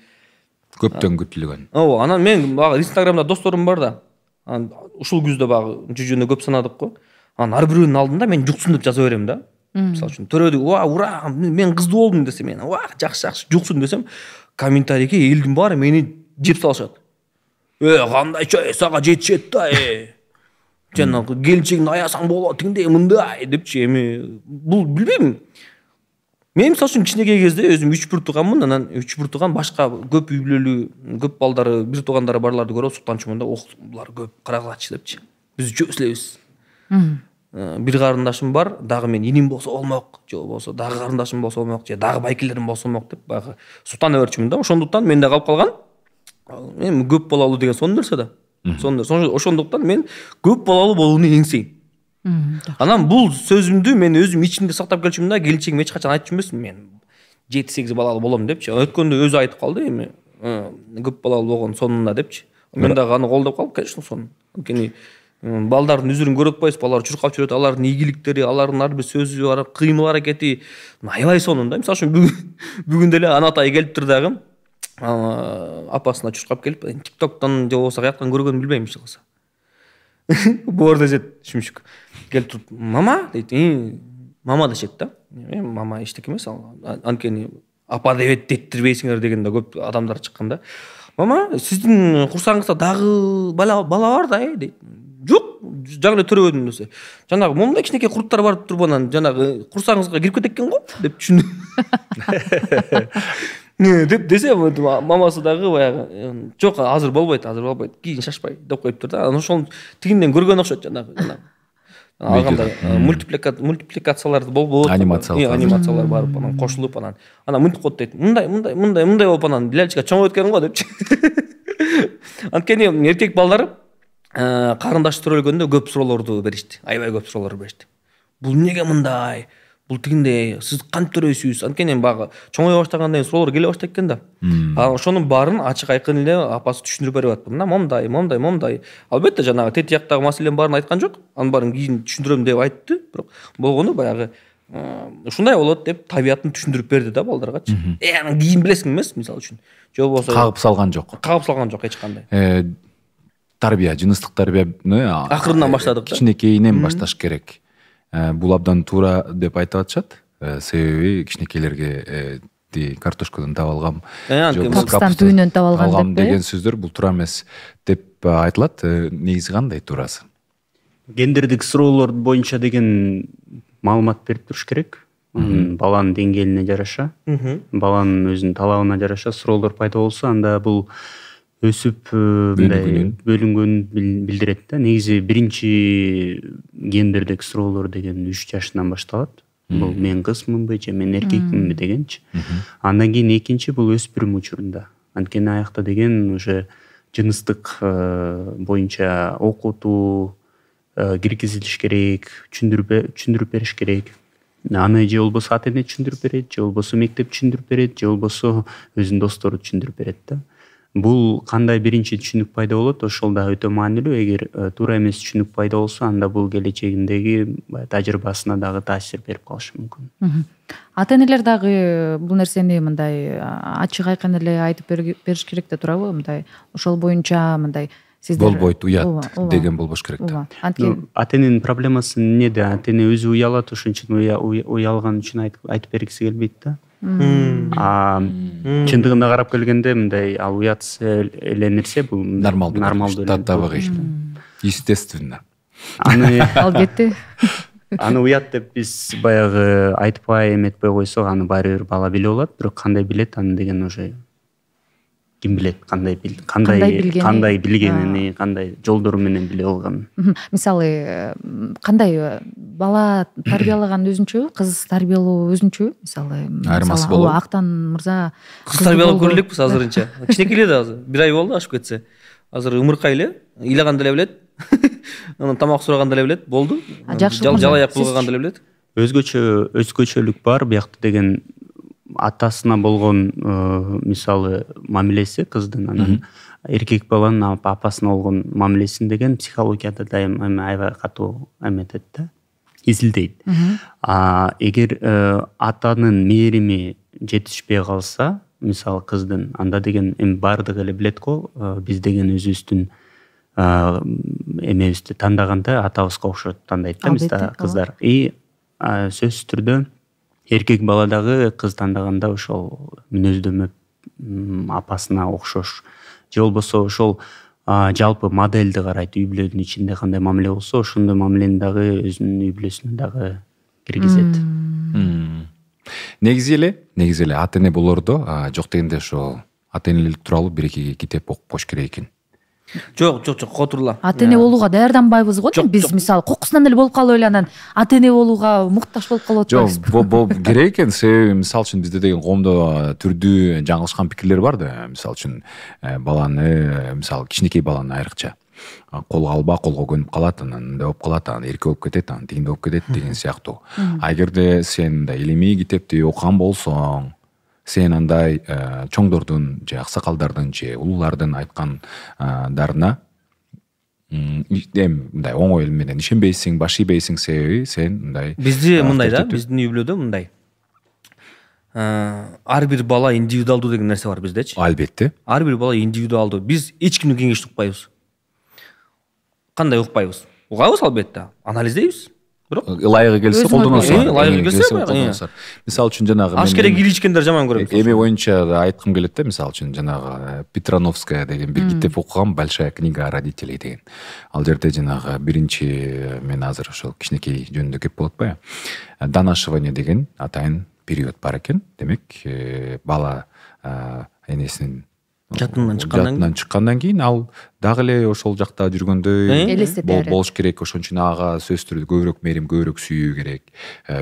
Көптөн күтүлгөн. Ооба, анан мен багы Инстаграмда досторум бар да. Анан ушул күздө багы жүзүнө көп санадык го. Анан ар бирөөнүн алдында мен жуксун деп жаза берем да. Мисалы үчүн төрөдү, ура, мен кыздуу болдум десем, мен жакшы жуксун десем, комментарийге элдин баары мени жеп салышат. Кандай чөй, сага жетишет да, жанагы келинчегиңди аясаң болот, тиңдей мындай депчи. Эми бул билбейм. Мен мисалы үчүн кичинекей кезде өзүм 3-1 тууганмын, анан 3-1 тууган башка көп үй бүлөлүү, көп балдары, бир туугандары барларды көрүп суктанчумун да, булар көп карагылачы депчи. Биз үчөөбүз элебиз. Бир карындашым бар, дагы мен иним болсо болмок, же болбосо дагы карындашым болсо болмок, же дагы байкелерим болсо болмок деп баягы суктана берчүмүн да. Ошондуктан менде калып калган. Эми көп балалуу деген сонун нерсе да. Ошондуктан мен көп балалуу болууну эңсейм. Анан бул сөзүмдү мен өзүм ичимде сактап келчүмүн да, келинчегиме эч качан айтып жүрмөсмүн мен 7-8 балалуу болом депчи. Өткөндө өзү айтып калды, эми көп балалуу болгон сонуна депчи. Мен дагы аны колдоп калдым, конечно, сонун. Анткени балдардын үзүрүн көрүп атпайбыз, балдар чуркап жүрөт, алардын ийгиликтери, алардын ар бир сөзү, кыймыл аракети аябай сонун да. Мисалы үчүн бүгүн деле анатай келиптир дагы. Апасына чуркап келип, TikToктон же болбосо каяктан көргөнүн билбейм, иши кылса. Бор дешет, шүмшүк. Келип туруп, мама дейт. Мама дешет да. Мама эчтеке эмес, анткени апа деп деттирбейсиңер дегенде көп адамдар чыккан да. Мама, сиздин курсаңызда дагы бала бар да, дейт. Жок, жаңы төрөбөдүм десе. Жанагы момундай кичинекей курттар барып туруп анан жанагы курсаңызга кирип кетет экен го деп түшүндүм. Деп десе, мамасы дагы баягы жок, азыр болбойт, кийин шашпай деп коюптур да. Анан ошол тигинден көргөн окшойт жанагы. Алганда мультипликацияларды болбойт, анимациялар барып анан кошулуп анан мынтип коет дейт. Мындай болуп анан лялечка чоңойт экен го депчи. Анткени эркек балдар карындаш төрөлгөндө көп суроолорду беришти. Аябай көп суроолор беришти. Бул эмнеге мындай? бул тигиндей сиз кантип төрөйсүз анткени эми баягы чоңое баштагандан кийин суроолор келе баштайт экен да. Ошонун баарын ачык айкын эле апасы түшүндүрүп берип атты. Мына момдай. Албетте жанагы тет тияктагы маселенин баарын айткан жок. Анын баарын кийин түшүндүрөм деп айтты. Бирок болгону баягы ушундай болот деп табиятын түшүндүрүп берди да балдаргачы. Анан кийин билесиң эмес, мисалы үчүн. Же болбосо кагып салган жок эч кандай. Тарбия, жыныстык тарбияны акырынан баштадык да. Кичинекейинен башташ керек. Бул абдан туура деп айтып атышат. Себеби кичинекейлерге картошкадан таап алгам, капустан түйүнөн таап алгам деген сөздөр бул туура эмес деп айтылат. Негизи кандай туурасы? Гендердик суроолор боюнча деген маалымат берип туруш керек. Баланын деңгээлине жараша, баланын өзүнүн талабына жараша суроолор пайда болсо, анда бул өсүп мындай бөлүнгөнүн билдирет да. Негизи биринчи гендердик суроолор деген 3 жаштан башталат. Бул мен кызмынбы же мен эркекминби дегенчи. Андан кийин экинчи бул өспүрүм учурунда. Анткени аякта деген уже жыныстык боюнча окутуу киргизилиш керек, түшүндүрүп бериш керек. Аны же болбосо ата эне түшүндүрүп берет, же болбосо мектеп түшүндүрүп берет, же болбосо өзүнүн достору түшүндүрүп берет да. Бул кандай биринчи түшүнүк пайда болот, ошол да өтө маанилүү. Эгер туура эмес түшүнүк пайда болсо, анда бул келечегиндеги тажрыйбасына дагы таасир берип калышы мүмкүн. Ата энелер дагы бул нерсени мындай ачык айкын эле айтып бериш керек да туурабы? Мындай ошол боюнча мындай сиздер болбойт, уят деген болбош керек да. Ата эненин проблемасы эмнеде? Ата эне өзү уялат, ошон үчүн уялган үчүн айтып бергиси келбейт да. Чындыгында карап келгенде мындай ал уятсы эле нерсе, бул нормалдуу табигый, естественно. Албетте. Аны уят деп биз баягы айтпай эметпей койсок, аны баары бир бала билип алат, бирок кандай билет аны деген уже ким билет, кандай билгенин, кандай жолдору менен биле алганын. Мисалы, кандай бала тарбиялаган өзүнчө, кыз тарбиялоо өзүнчө, мисалы, айырмасы болот. Актан мырза кыз тарбиялап көрө элекпиз азырынча. Кичинекей эле да азыр. 1 ай болду ашып кетсе. Азыр ымыркай эле, ыйлаган деле билет. Анан тамак сураган деле билет, болду. Жалаяк булган деле билет. Өзгөчөлүк бар, биякта деген атасына болгон мисалы мамилеси кыздын, анан эркек баланын апасына болгон мамилесин деген психологияда дайым аябай катуу эметет да, изилдейт. Эгер атанын мээрими жетишпей калса, мисалы кыздын, анда деген эми баардыгы эле билет го, биз деген өзүбүздүн эмебизди тандаганда атабызга окшоп тандайт да, биз да кыздар. Сөзсүз түрдө эркек бала дагы кыз тандаганда ошол мүнөздөмө апасына окшош, же болбосо ошол жалпы моделди карайт, үй бүлөнүн ичинде кандай мамиле болсо, ошондой мамилени дагы өзүнүн үй бүлөсүнө дагы киргизет. Негизи эле ата эне болордо жок дегенде ошо ата энелик тууралуу 1-2 китеп окуп коюш керек экен. Жок, котурла. Ата эне болууга даярданбайбыз го. Биз мисалы кокусунан эле болуп калып эле анан ата эне болууга муктаж болуп калып атпайбыз. Жок, керек экен. Себеби мисалы үчүн бизде деген коомдо түрдүү жаңылышкан пикирлер бар да. Мисалы үчүн баланы, мисалы кичинекей баланы айрыкча колго алба, колго көнүп калат, анан мындай болуп калат, анан эрке болуп кетет, анан тигиндей болуп кетет деген сыяктуу. Эгерде сен мындай илимий китепти окуган болсоң, сен андай чоңдордун же аксакалдардын же улуулардын айткандарына мындай оңой менен ишенбейсиң, баш ийбейсиң, себеби сен мындай бизде мындай да, биздин үй бүлөдө мындай ар бир бала индивидуалдуу деген нерсе бар биздечи. Албетте. Ар бир бала индивидуалдуу. Биз эч кимдин кеңешин укпайбыз. Кандай укпайбыз? Угабыз албетте, анализдейбиз. Бирок ылайыгы келсе колдоносуң. Ылайыгы келсе, мисалы үчүн жанагы аш керек иличкендер жаман көрөм. Эми боюнча айткым келет да, мисалы үчүн жанагы Петрановская деген бир китеп окугам, Большая книга о родителей деген. Ал жерде жанагы биринчи, мен азыр ошол кичинекей жөнүндө кеп болуп атпайбы, донашивание деген атайын период бар экен. Демек бала энесинин жатынан чыккандан кийин ал дагы эле ошол жакта жүргөндөй болуш керек. Ошон үчүн ага сөзсүз түрдө көбүрөөк мээрим, көбүрөөк сүйүү керек.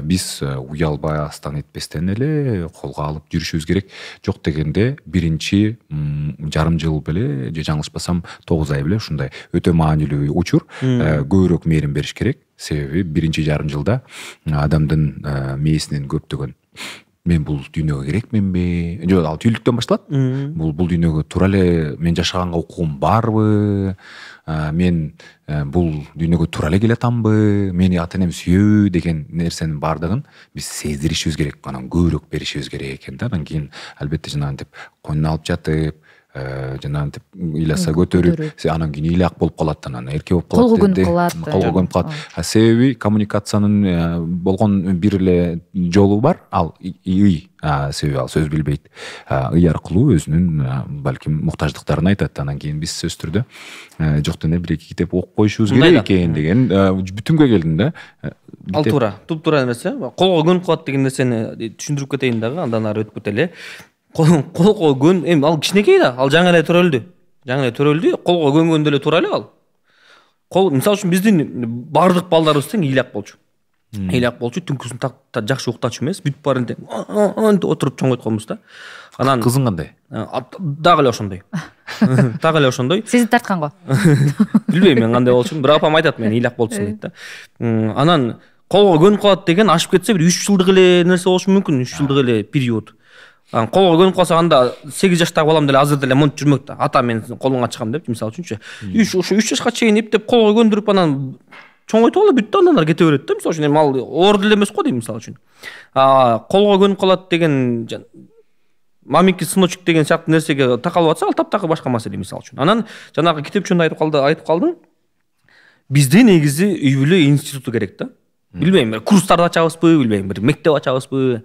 Биз уялбастан этпестен эле колго алып жүрүшүбүз керек. Жок дегенде биринчи жарым жыл беле, же жаңылышпасам 9 ай беле ушундай өтө маанилүү учур. Көбүрөөк мээрим бериш керек. Себеби биринчи жарым жылда адамдын мээсинен көптөгөн мен бул дүйнөгө керекменби? Жок, ал түйүлдүктөн башталат. Бул дүйнөгө туура эле мен жашаганга укугум барбы? Мен бул дүйнөгө туура эле келатамбы? Мени ата-энем сүйөбү деген нерсенин баардыгын биз сездиришибиз керек. Анан көбүрөөк беришибиз керек экен да. Анан кийин албетте жанагынтип койнуна алып жатып, жанагынтип ыйласа көтөрүп, анан кийин ыйлак болуп калат, анан эрке болуп калат. Колго көнүп калат. Себеби коммуникациянын болгон бир эле жолу бар, ал ый. Себеби ал сөз билбейт. Ый аркылуу өзүнүн балким муктаждыктарын айтат. Анан кийин биз сөзсүз түрдө жоктон эле бир-эки китеп окуп коюшубуз керек экен деген бүтүмгө келдим да. Ал туура нерсе. Колго көнүп калат деген нерсени түшүндүрүп кетейин дагы, андан ары өтүп кетели. Колго көн, эми ал кичинекей да, ал жаңы эле төрөлдү. Колго көнгөндө эле туура эле ал. Кол, мисалы үчүн биздин бардык балдарыбыз тең ыйлак болчу. Түнкүсүн жакшы уктачу эмес, бүтүп барын тең отуруп чоңойт койбуз да. Анан кызың кандай? Дагы эле ошондой. Сиз тартканго? Билбейм мен кандай болчумун, бирок апам айтат мен ыйлак болчусун дейт да. Анан колго көнүп калат деген ашып кетсе бир 3 жылдык эле нерсе болушу мүмкүн, 3 жылдык эле период. Колго көнүп калса анда 8 жаштагы балам деле азыр деле монтип жүрмөк да. Ата мен колуңа чыгам деп, мисалы үчүнчү. 3 жашка чейин эптеп колго көндүрүп анан чоңойтуп алып бүттү, андан ары кете берет да. Мисалы үчүн ал оор деле эмес го дейм мисалы үчүн. Колго көнүп калат деген мамики сыночек деген сыяктуу нерсеге такалып атса, ал таптакыр башка маселе мисалы үчүн. Анан жанагы китепчөндө айтып калдың. Бизде негизи үй бүлө институту керек да. Билбейм, курстарды ачабызбы, билбейм, бир мектеп ачабызбы.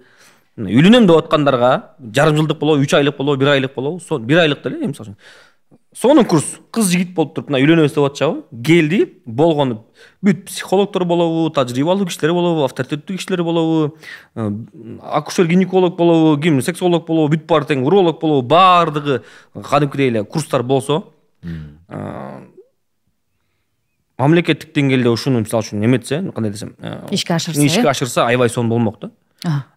Үйлөнөм деп аткандарга жарым жылдык болобу, 3 айлык болобу, 1 айлык болобу, 1 айлык деле мисалы үчүн. Сонун курс, кыз жигит болуп туруп, үйлөнөбүз деп атчабы? Келди, болгону бүт психологдор болобу, тажрыйбалуу кишилер болобу, авторитеттүү кишилер болобу, акушер-гинеколог болобу, сексолог болобу, бүт баары тең уролог болобу, баардыгы кадимкидей эле курстар болсо, мамлекеттик деңгээлде ушуну мисалы үчүн эметсе, кандай десем, ишке ашырса аябай сонун болмок да.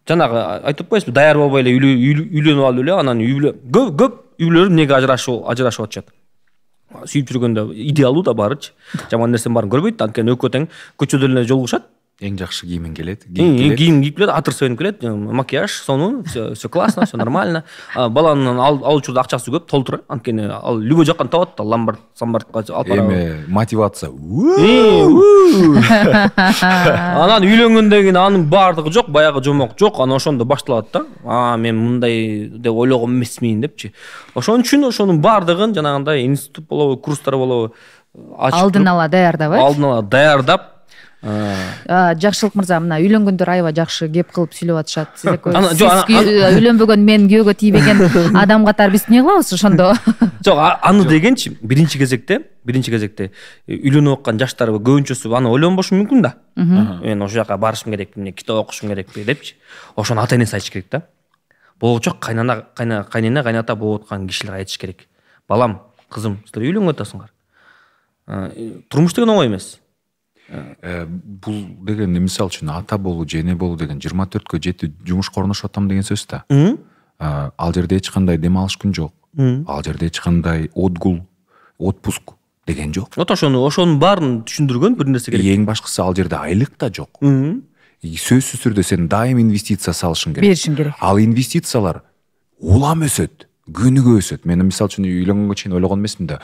Жанагы айтып коесузбу, даяр болбой эле үйлөнүп алып эле, анан көп үй бүлөлөр эмнеге ажырашып атышат? Сүйүп жүргөндө идеалдуу да барычы. Жаман нерсенин баарын көрбөйт, анткени экөө тең көчөдө эле жолугушат. Эң жакшы кийимин келет. Кийим кийип келет, атыр сыйынып келет, макияж, сонун, все классно, все нормально. Баланын ал учурда акчасы көп, толтура, анткени ал любой жактан табат, ломбард, самбардка алып барат. Эми мотивация. Анан үйлөнгөндөн кийин анын баардыгы жок, баягы жомок жок, анан ошондо башталат да. Мен мындай деп ойлогон эмесмин депчи. Ошон үчүн ошонун баардыгын жанагындай институт болобу, курстар болобу, алдын ала даярдап. Жакшылык мырза, мына үйлөнгөндөр аябай жакшы кеп кылып сүйлөп атышат. Сиз үйлөнбөгөн, мен күйөөгө тийбеген адам катары биз эмне кылабыз ошондо? Жок, аны дегенчи, биринчи кезекте үйлөнүп аткан жаштар көбүнчөсү аны ойлонбошу мүмкүн да. Мен ошол жака барышым керек, китеп окушум керекпи депчи. Ошону ата-энеси айтыш керек да. Болочок кайнана, кайната болуп аткан кишилер айтыш керек. Балам, кызым, силер үйлөнгө атасыңар. Турмуш деген оңой эмес. Бул деген мисалы үчүн ата болуу, эне болуу деген 24-кө 7 жумушка орношуп атам деген сөз да. Ал жерде эч кандай дем алыш күн жок. Ал жерде эч кандай отпуск деген жок. Ошонун баарын түшүндүргөн бир нерсе керек. Эң башкысы ал жерде айлык да жок. Сөзсүз түрдө сен дайым инвестиция салышың керек. Беришиң керек. Ал инвестициялар улам өсөт. Күнүгө өсөт. Мен мисалы үчүн үйлөнгөнгө чейин ойлогон эмесмин да.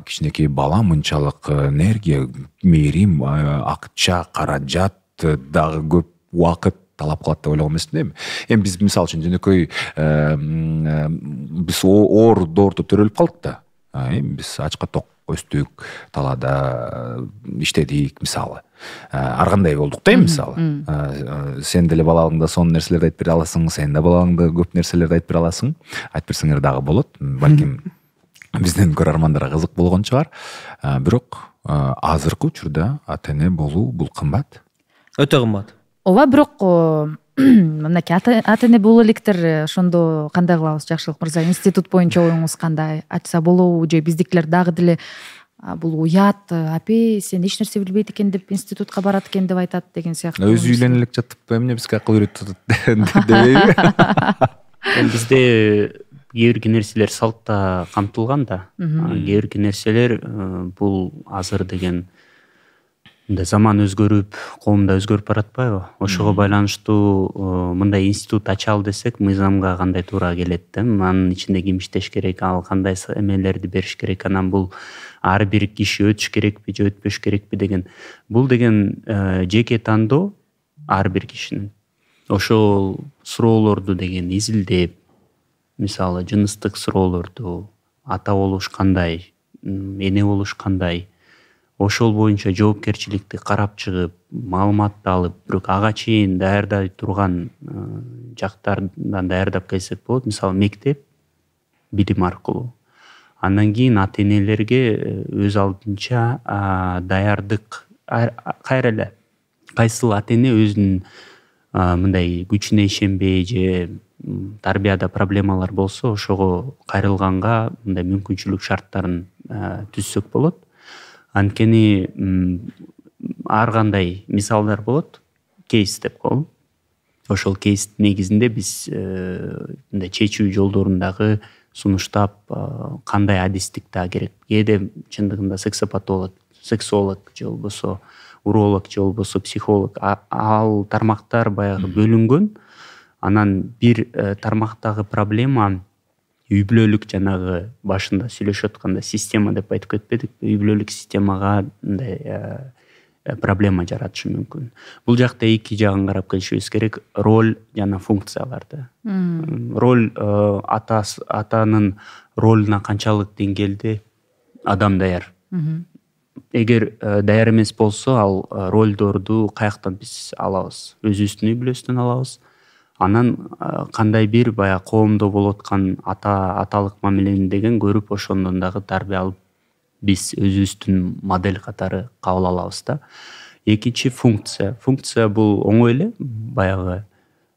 Кичинекей бала мынчалык энергия, мээрим, акча, каражат дагы көп убакыт талап кылат деп ойлогон эмесмин да. Эми биз мисалы үчүн жөнөкөй биз оор доордо төрөлүп калдык да. Биз ачка ток өстүк, талаада иштедик мисалы. Ар кандай болдук да мисалы. Сен деле балаларыңда сонун нерселерди айтып бере аласың, сен да балаларыңда көп нерселерди айтып бере аласың. Айтып берсеңер дагы болот. Балким биздин көрөрмандарга кызык болгон чыгар. Бирок азыркы учурда ата-эне болуу бул кымбат. Өтө кымбат. Ооба, бирок мынакей ата эне боло электер ошондо кандай кылабыз Жакшылык мырза, институт боюнча оюңуз кандай, ачса болобу же биздикилер дагы деле бул уят, апей сен эч нерсе билбейт экен деп институтка барат экен деп айтат деген сыяктуу. Өзү үйлөнүп элек жатып эмне бизге акыл үйрөтүп атат дебейби? Бизде кээ бир нерселер салтта камтылган да. Кээ бир нерселер бул азыр деген заман өзгөрүп, коом да өзгөрүп баратпайбы? Ошого байланыштуу мындай институт ачалы десек, мыйзамга кандай туура келет да? Анын ичинде ким иштеш керек, ал кандай эмелерди бериш керек, анан бул ар бир киши өтүш керекпи же өтпөш керекпи деген. Бул деген жеке тандоо ар бир кишинин. Ошол суроолорду деген изилдеп, мисалы жыныстык суроолорду, ата болуш кандай, эне болуш кандай, ошол боюнча жоопкерчиликти карап чыгып, маалыматты алып, бирок ага чейин даярдай турган жактардан даярдап келсек болот. Мисалы мектеп билим аркылуу. Андан кийин ата энелерге өз алдынча даярдык кайра эле кайсыл ата эне өзүнүн мындай күчүнө ишенбей же тарбияда проблемалар болсо, ошого кайрылганга мындай мүмкүнчүлүк шарттарын түзсөк болот. Анткени ар кандай мисалдар болот, кейс деп коелу. Ошол кейс негизинде биз мындай чечүү жолдорун дагы сунуштап, кандай адистик да керек. Кээде чындыгында сексолог же болбосо уролог же болбосо психолог, ал тармактар баягы бөлүнгөн. Анан бир тармактагы проблема үй бүлөлүк, жанагы башында сүйлөшүп атканда система деп айтып кетпедик, үй бүлөлүк системага мындай проблема жаратышы мүмкүн. Бул жакта эки жагын карап келишибиз керек, роль жана функцияларды. Роль атанын ролуна канчалык деңгээлде адам даяр. Эгер даяр эмес болсо, ал ролдорду каяктан биз алабыз? Өзүбүздүн үй бүлөбүздөн алабыз. Анан кандай бир баягы коомдо болуп аткан аталык мамилени деген көрүп, ошондон дагы тарбия алып, биз өзүбүздүн модель катары кабыл алабыз да. Экинчи функция. Функция бул оңой эле, баягы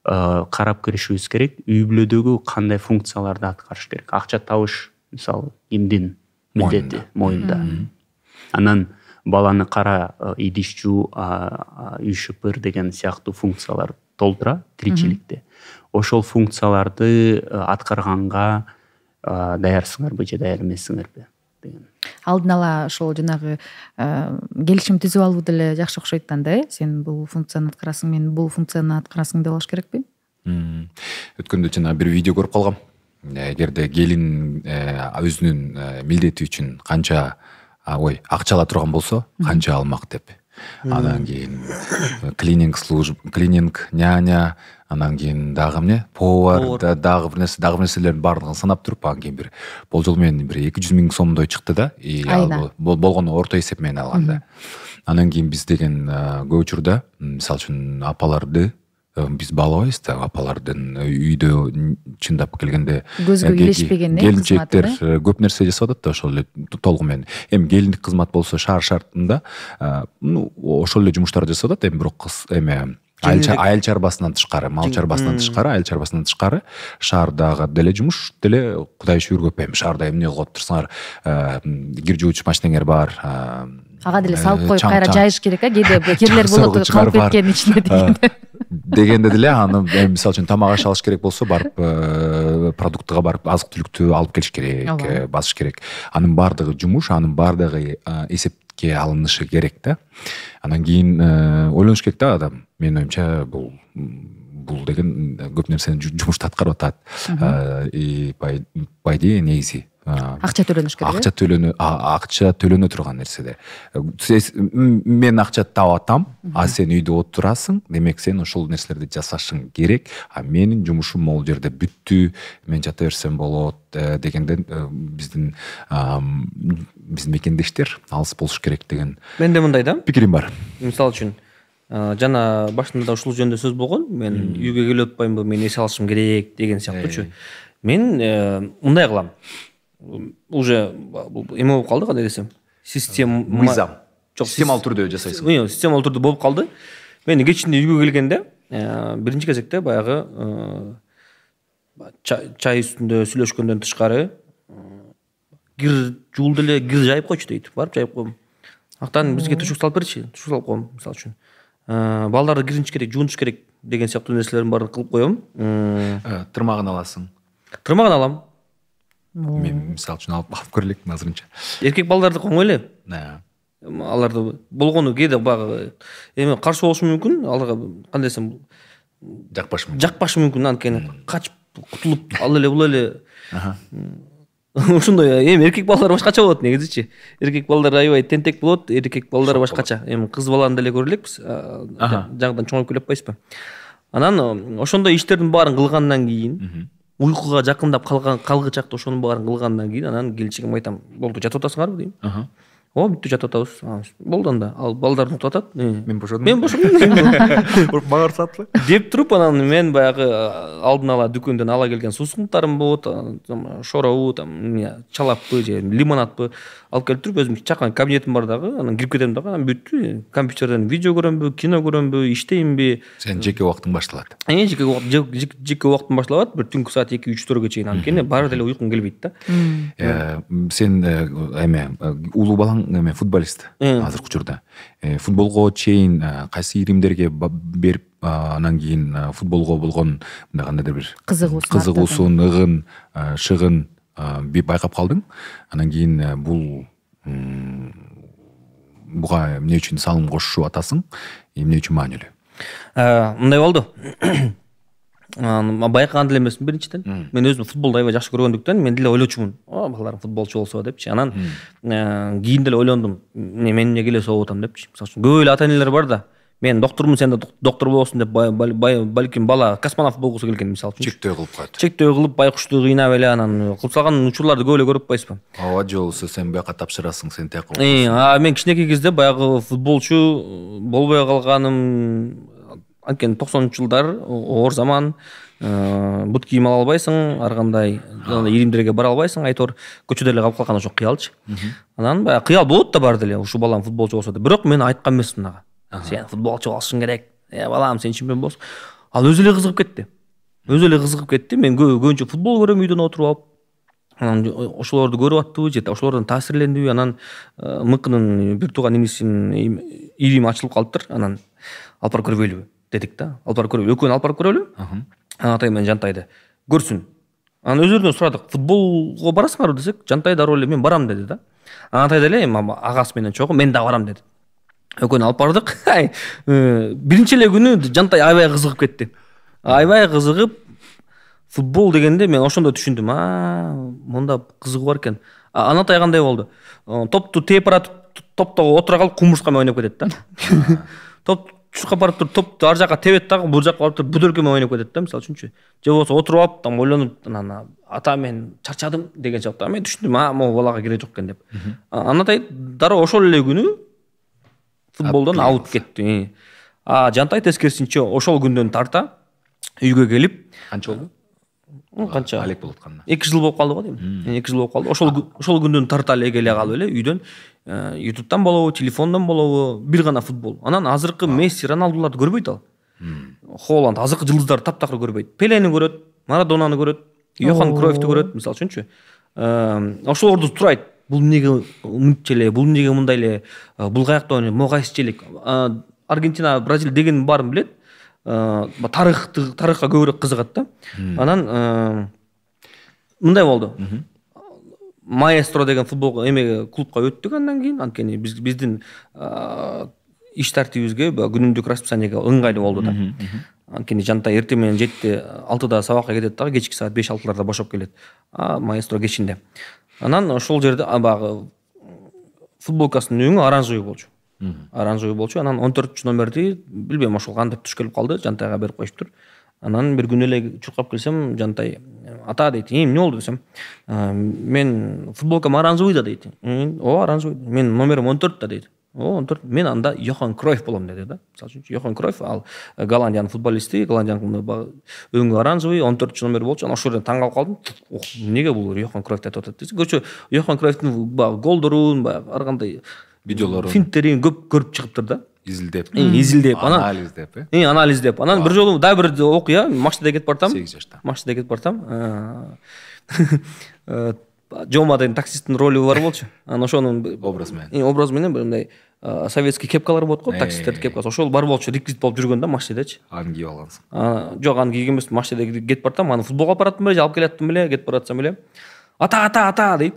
карап көрүшүбүз керек. Үй бүлөдөгү кандай функцияларды аткарыш керек? Акча табыш, мисалы, кимдин милдети? Моюнда. Анан баланы кара, идиш жуу, үй шыпыр деген сыяктуу функциялар толтура тиричиликте. Ошол функцияларды аткарганга даярсыңарбы же даяр эмессиңерби деген. Алдын ала ошол жанагы келишим түзүп алуу деле жакшы окшойт да. Сен бул функцияны аткарасың, мен бул функцияны аткарасың деп алыш керекпи? Өткөндө жана бир видео көрүп калгам. Эгерде келин өзүнүн милдети үчүн канча акча ала турган болсо, канча алмак деп. Анан кийин клининг, няня, анан кийин дагы эмне, повар, дагы бир нерселердин баардыгын санап туруп, анан кийин бир болжол менен бир 200 000 сомдой чыкты да. Болгону орто эсеп менен алганда. Анан кийин биз деген көп учурда, мисалы үчүн апаларды биз баалабайбыз да, апалардын үйдө чындап келгенде көзгө келишпеген келинчектер көп нерсе жасап атат да, ошол эле толугу менен. Эми келиндик кызмат болсо шартында ошол эле жумуштарды жасап атат, эми бирок айыл чарбасынан тышкары, мал чарбасынан тышкары, айыл чарбасынан тышкары шаардагы деле жумуш деле кудай шүгүргө көп. Эми шаарда эмне кылып турсаңар, кир жууч машинеңер бар, ага деле салып коюп кайра жайыш керек, кээде кирлер болот калып кеткен ичинде дегенде деле аны мисалы үчүн тамак аш алыш керек болсо, барып продуктыга барып азык түлүктү алып келиш керек, басыш керек. Анын баардыгы жумуш, анын баардыгы эсепке алынышы керек да. Анан кийин ойлонуш керек да адам. Менин оюмча бул деген көп нерсени жумушта аткарып атат. По идее негизи акча төлөнүш керек. Акча төлөнө турган нерседе. Мен акча таап атам, а сен үйдө отурасың, демек сен ошол нерселерди жасашың керек. А менин жумушум могул жерде бүттү, мен жата берсем болот дегенден биздин мекендештер алыс болуш керек деген. Менде мындай да пикирим бар. Мисалы үчүн жана башында ушул жөнүндө сөз болгон, мен үйгө келип атпаймынбы, мен эс алышым керек деген сыяктуучу. Мен мындай кылам. Уже эме болуп калды, кандай десем, мыйзам. Системалуу түрдө жасайсың. Системалуу түрдө болуп калды. Мен кечинде үйгө келгенде биринчи кезекте баягы чай үстүндө сүйлөшкөндөн тышкары кир жуулду эле кир жайып койчу дейт. Барып жайып коем. Актан бизге түшүк салып берчи, түшүк салып коем мисалы үчүн. Балдарды кириниш керек, жуунуш керек деген сыяктуу нерселердин баарын кылып коем. Тырмагын аласың. Тырмагын алам. Мен мисалы үчүн алып көрөлүк азырынча. Эркек балдарды оңой эле. Аларды болгону кээде баягы эми каршы болушу мүмкүн, аларга кандай десем жакпашы мүмкүн, анткени качып кутулуп ал эле бул эле. Ошондой эми эркек балдар башкача болот негизичи. Эркек балдар аябай тентек болот, эркек балдар башкача. Эми кыз баланы деле көрө элекпиз. Жаңыдан чоңоюп келе атпайсызбы? Анан ошондой иштердин баарын кылгандан кийин, уйкуга жакындап калгы чакта ошонун баарын кылгандан кийин анан келинчегиме айтам, болду, жатып атасыңарбы дейм. Бүттү, жатып атабыз. Болду анда. Ал балдар утуп атат. Мен бошодум. Багар сатлы. Деп туруп анан мен баягы алдын ала дүкөндөн ала келген суусундуктарым болот, шоробу, чалаппы же лимонадпы алып келип туруп өзүм чакан кабинетим бар дагы, анан кирип кетем дагы, анан бүттү. Компьютерден видео көрөмбү, кино көрөмбү, иштеймби? Сен жеке убактың башталат. Жеке убактым башталат, бир түнкү саат 2-3-4гө чейин, анткени баары деле уйкум келбейт да. Сен эме улуу балаң эме футболист азыркы учурда. Футболго чейин кайсы иримдерге берип, анан кийин футболго болгон мындай кандайдыр бир кызыгуусун, ыгын, шыгын байкап калдың. Анан кийин буга эмне үчүн салым кошуп атасың? Эмне үчүн маанилүү? Мындай болду. Байкаган деле эмесмин биринчиден. Мен өзүм футболду аябай жакшы көргөндүктөн мен деле ойлочумун. Балдарым футболчу болсо депчи. Анан кийин деле ойлондум. Мен эмне келе соғып атам депчи. Мисалы үчүн көп эле ата-энелер бар да. Мен доктормун, сен да доктор болосуң деп балким бала космонавт болгусу келген мисалы үчүн. Чектөө кылып коет. Чектөө кылып байкушту кыйнап эле анан кылып салган учурларды көп эле көрүп атпайсызбы? Ооба, жолсу сен бияка тапшырасың, сен тияка. Мен кичинекей кезде баягы футболчу болбой калганым, анткени 90-жылдар оор заман, бут кийим ала албайсың, ар кандай иримдерге бара албайсың, айтор көчөдө эле калып калган ошо кыялчы. Анан баягы кыял болот да бар деле, ушу балам футболчу болсо деп. Бирок мен айткан эмесмин ага. Сен футболчу болушуң керек. Балам, сен чемпион болсуң. Ал өзү эле кызыгып кетти. Мен көбүнчө футбол көрөм үйдөн отуруп алып. Анан ошолорду көрүп аттыбы же ошолордон таасирлендиби? Анан МКнын бир тууган инисинин ирими ачылып калыптыр. Анан алып барып көрбөйлүбү дедик да. Алып барып көрөлү. Экөөнү алып барып көрөлү. Анан атай менен Жантайды көрсүн. Анан өзүлөрүнөн сурадык. Футболго барасыңарбы десек, Жантай дароо эле мен барам деди да. Анан атай деле агасы менен чогуу мен да барам деди. Экөөнү алып бардык. Биринчи эле күнү Жантай аябай кызыгып кетти. Аябай кызыгып, футбол дегенде мен ошондо түшүндүм. Монда кызыгуу бар экен. Анан атай кандай болду? Топту тээп баратып, топто отура калып кумурска менен ойноп кетет да. Топ чукка барып туруп, топту ар жака тебет дагы, бул жака барып туруп бөтөлкө менен ойноп кетет да, мисалы үчүнчү. Же болбосо отуруп алып, там ойлонуп, анан ата мен чарчадым деген чакта мен түшүндүм, могу балага кереги жок экен деп. Анан атай дароо ошол эле күнү футболдон алып кетти. Жантай тескерисинче ошол күндөн тарта үйгө келип, канча болду? Канча? Алек болуп атканда. 2 жыл болуп калды го дейм. 2 жыл болуп калды. Ошол күндөн тарта эле келе калып эле үйдөн ютубтан болобу, телефондон болобу, бир гана футбол. Анан азыркы Месси, Роналдуларды көрбөйт ал. Холланд азыркы жылдыздарды таптакыр көрбөйт. Пелени көрөт, Марадонаны көрөт, Йохан Кройфту көрөт, мисалы үчүнчү. Ошолорду сурайт. Бул эмнеге мынча эле, бул эмнеге мындай эле, бул каякта ойнойт, могу кайсы элек. Аргентина, Бразилия дегенин баарын билет. Тарыхка көбүрөөк кызыгат да. Анан мындай болду. Маэстро деген футбол эмеге клубка өттүк андан кийин, анткени биздин иш тартибибизге күнүмдүк расписаниеге ыңгайлуу болду да. Анткени Жантай эртең менен 7-6да сабакка кетет дагы, кечки саат 5-6ларда бошоп келет. Маэстро кечинде. Анан ошол жерде багы футболкасынын өңү оранжевый болчу. Анан 14 номерди билбейм ошол кантип туш келип калды, Жантайга берип коюптур. Анан бир күн эле чуркап келсем, Жантай ата дейт, эмне болду десем, мен футболкам оранжевый да дейт. Ооба, оранжевый. Мен номерим 14 да дейт. 14. Мен анда Йохан Кройф болом деди да. Мисалы үчүн Йохан Кройф ал Голландиянын футболисти, Голландиянын өңү оранжевый, 14 номер болчу. Анан ошол жерден таң калып калдым. Эмнеге бул Йохан Кройф деп атат десе, көчө Йохан Кройфтун голдорун, ар кандай видеолорун, финттерин көп көрүп чыгыптыр да. изилдеп анализдеп анализдеп анан бир жолу да бир окуя машинада кетип баратам 8 жашта машинада кетип баратам Жома деген таксисттин ролу бар болчу анан ошонун образ менен бир мындай советский кепкалар болот го таксисттердин кепкасы ошол бар болчу реквизит болуп жүргөн да машинадачы аны кийип алгансың жок аны кийген эмесмин машинада кетип баратам аны футболго алып бараттым беле же алып келаттым беле кетип баратсам эле ата дейт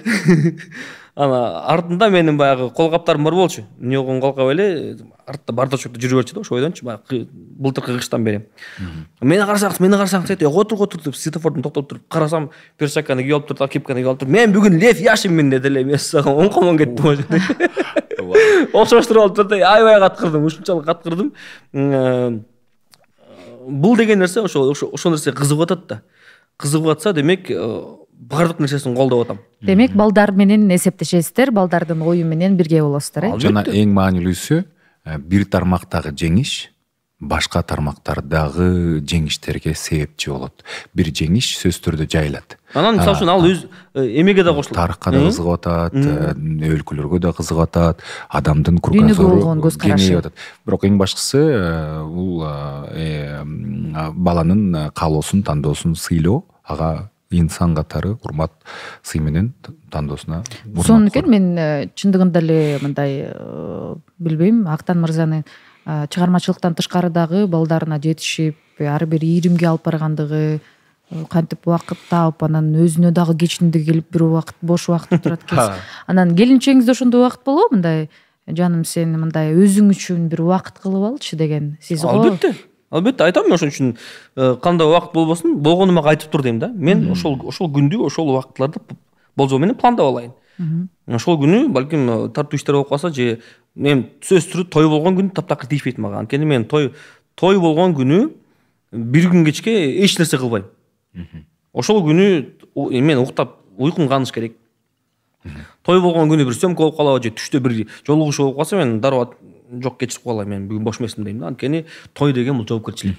ана артында менин баягы колгаптарым бар болчу неогон колгап эле артта бардачокто жүрүп берчү да ошол бойдончу баягы былтыркы кыштан бери мени карасаңыз дейт отур деп светофордон токтоп туруп карасам перчатканы кийип алып турду кепканы кийип алып туруп мен бүгүн Лев Яшинмин деди эле мен сага оңкомон кеттим окшоштуруп алып турду аябай каткырдым ушунчалык каткырдым бул деген нерсе ошол нерсе кызыгып атат да кызыгып атса демек бардык нерсесин колдоп атам демек балдар менен эсептешесиздер балдардын ою менен бирге болосуздар жана эң маанилүүсү бир тармактагы жеңиш башка тармактардагы жеңиштерге себепчи болот бир жеңиш сөзсүз түрдө жайылат анан мисалы үчүн ал өз эмеге да кошулат тарыхка да кызыгып атат өлкөлөргө да кызыгып атат адамдын кругозору кеңейип атат бирок эң башкысы бул баланын каалоосун тандоосун сыйлоо ага инсан катары урмат сый менен тандоосуна ошон экен мен чындыгында эле мындай билбейм Актан мырзанын чыгармачылыктан тышкарыдагы балдарына жетишип ар бир ийримге алып баргандыгы кантип убакыт таап анан өзүнө дагы кечинде келип бир убакыт бош убакыт турат экенсиз анан келинчегиңизде ошондой убакыт болобу мындай жаным сен мындай өзүң үчүн бир убакыт кылып алчы деген сиз го албетте айтам мен ошон үчүн кандай убакыт болбосун болгону мага айтып тур дейм да мен ошол күндү ошол убакытларды болжол менен пландап алайын ошол күнү балким тартуу иштер болуп калса же мен сөзсүз түрдө той болгон күн таптакыр тийишпейт мага анткени мен той болгон күнү бир күн кечке эч нерсе кылбайм ошол күнү мен уктап уйкум каныш керек той болгон күнү бир съемка болуп калабы же түштө бир жолугушуу болуп калса мен дароо жок кечирип коелайм мен бүгүн бош эмесмин дейм да анткени той деген бул жоопкерчилик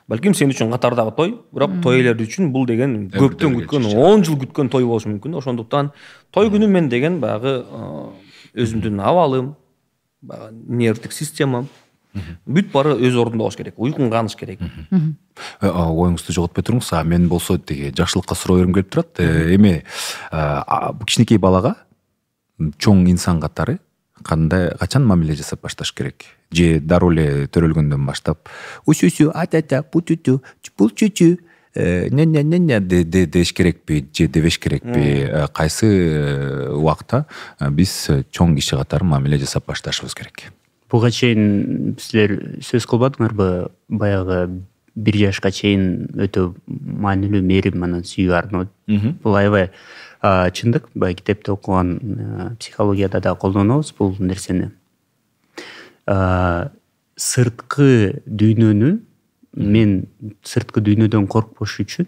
балким сен үчүн катардагы той бирок той ээлери үчүн бул деген көптөн күткөн 10 жыл күткөн той болушу мүмкүн ошондуктан той күнү мен деген баягы өзүмдүн абалым баягы нервдик системам бүт баары өз ордунда болуш керек уйкум каныш керек оюңузду жоготпой туруңуз мен болсо деги жакшылыкка суроо бергим келип турат эми кичинекей балага чоң инсан катары качан мамиле жасап башташ керек же дароо эле төрөлгөндөн баштап усусу атата путуту бул чүчү ня деш керекпи же дебеш керекпи кайсы убакта биз чоң киши катары мамиле жасап башташыбыз керек буга чейин силер сөз кылбадыңарбы баягы 1 жашка чейин өтө маанилүү мээрим анан сүйүү арноо бул аябай чындык баягы китепте окуган психологияда да колдонобуз бул нерсени сырткы дүйнөнү мен сырткы дүйнөдөн коркпош үчүн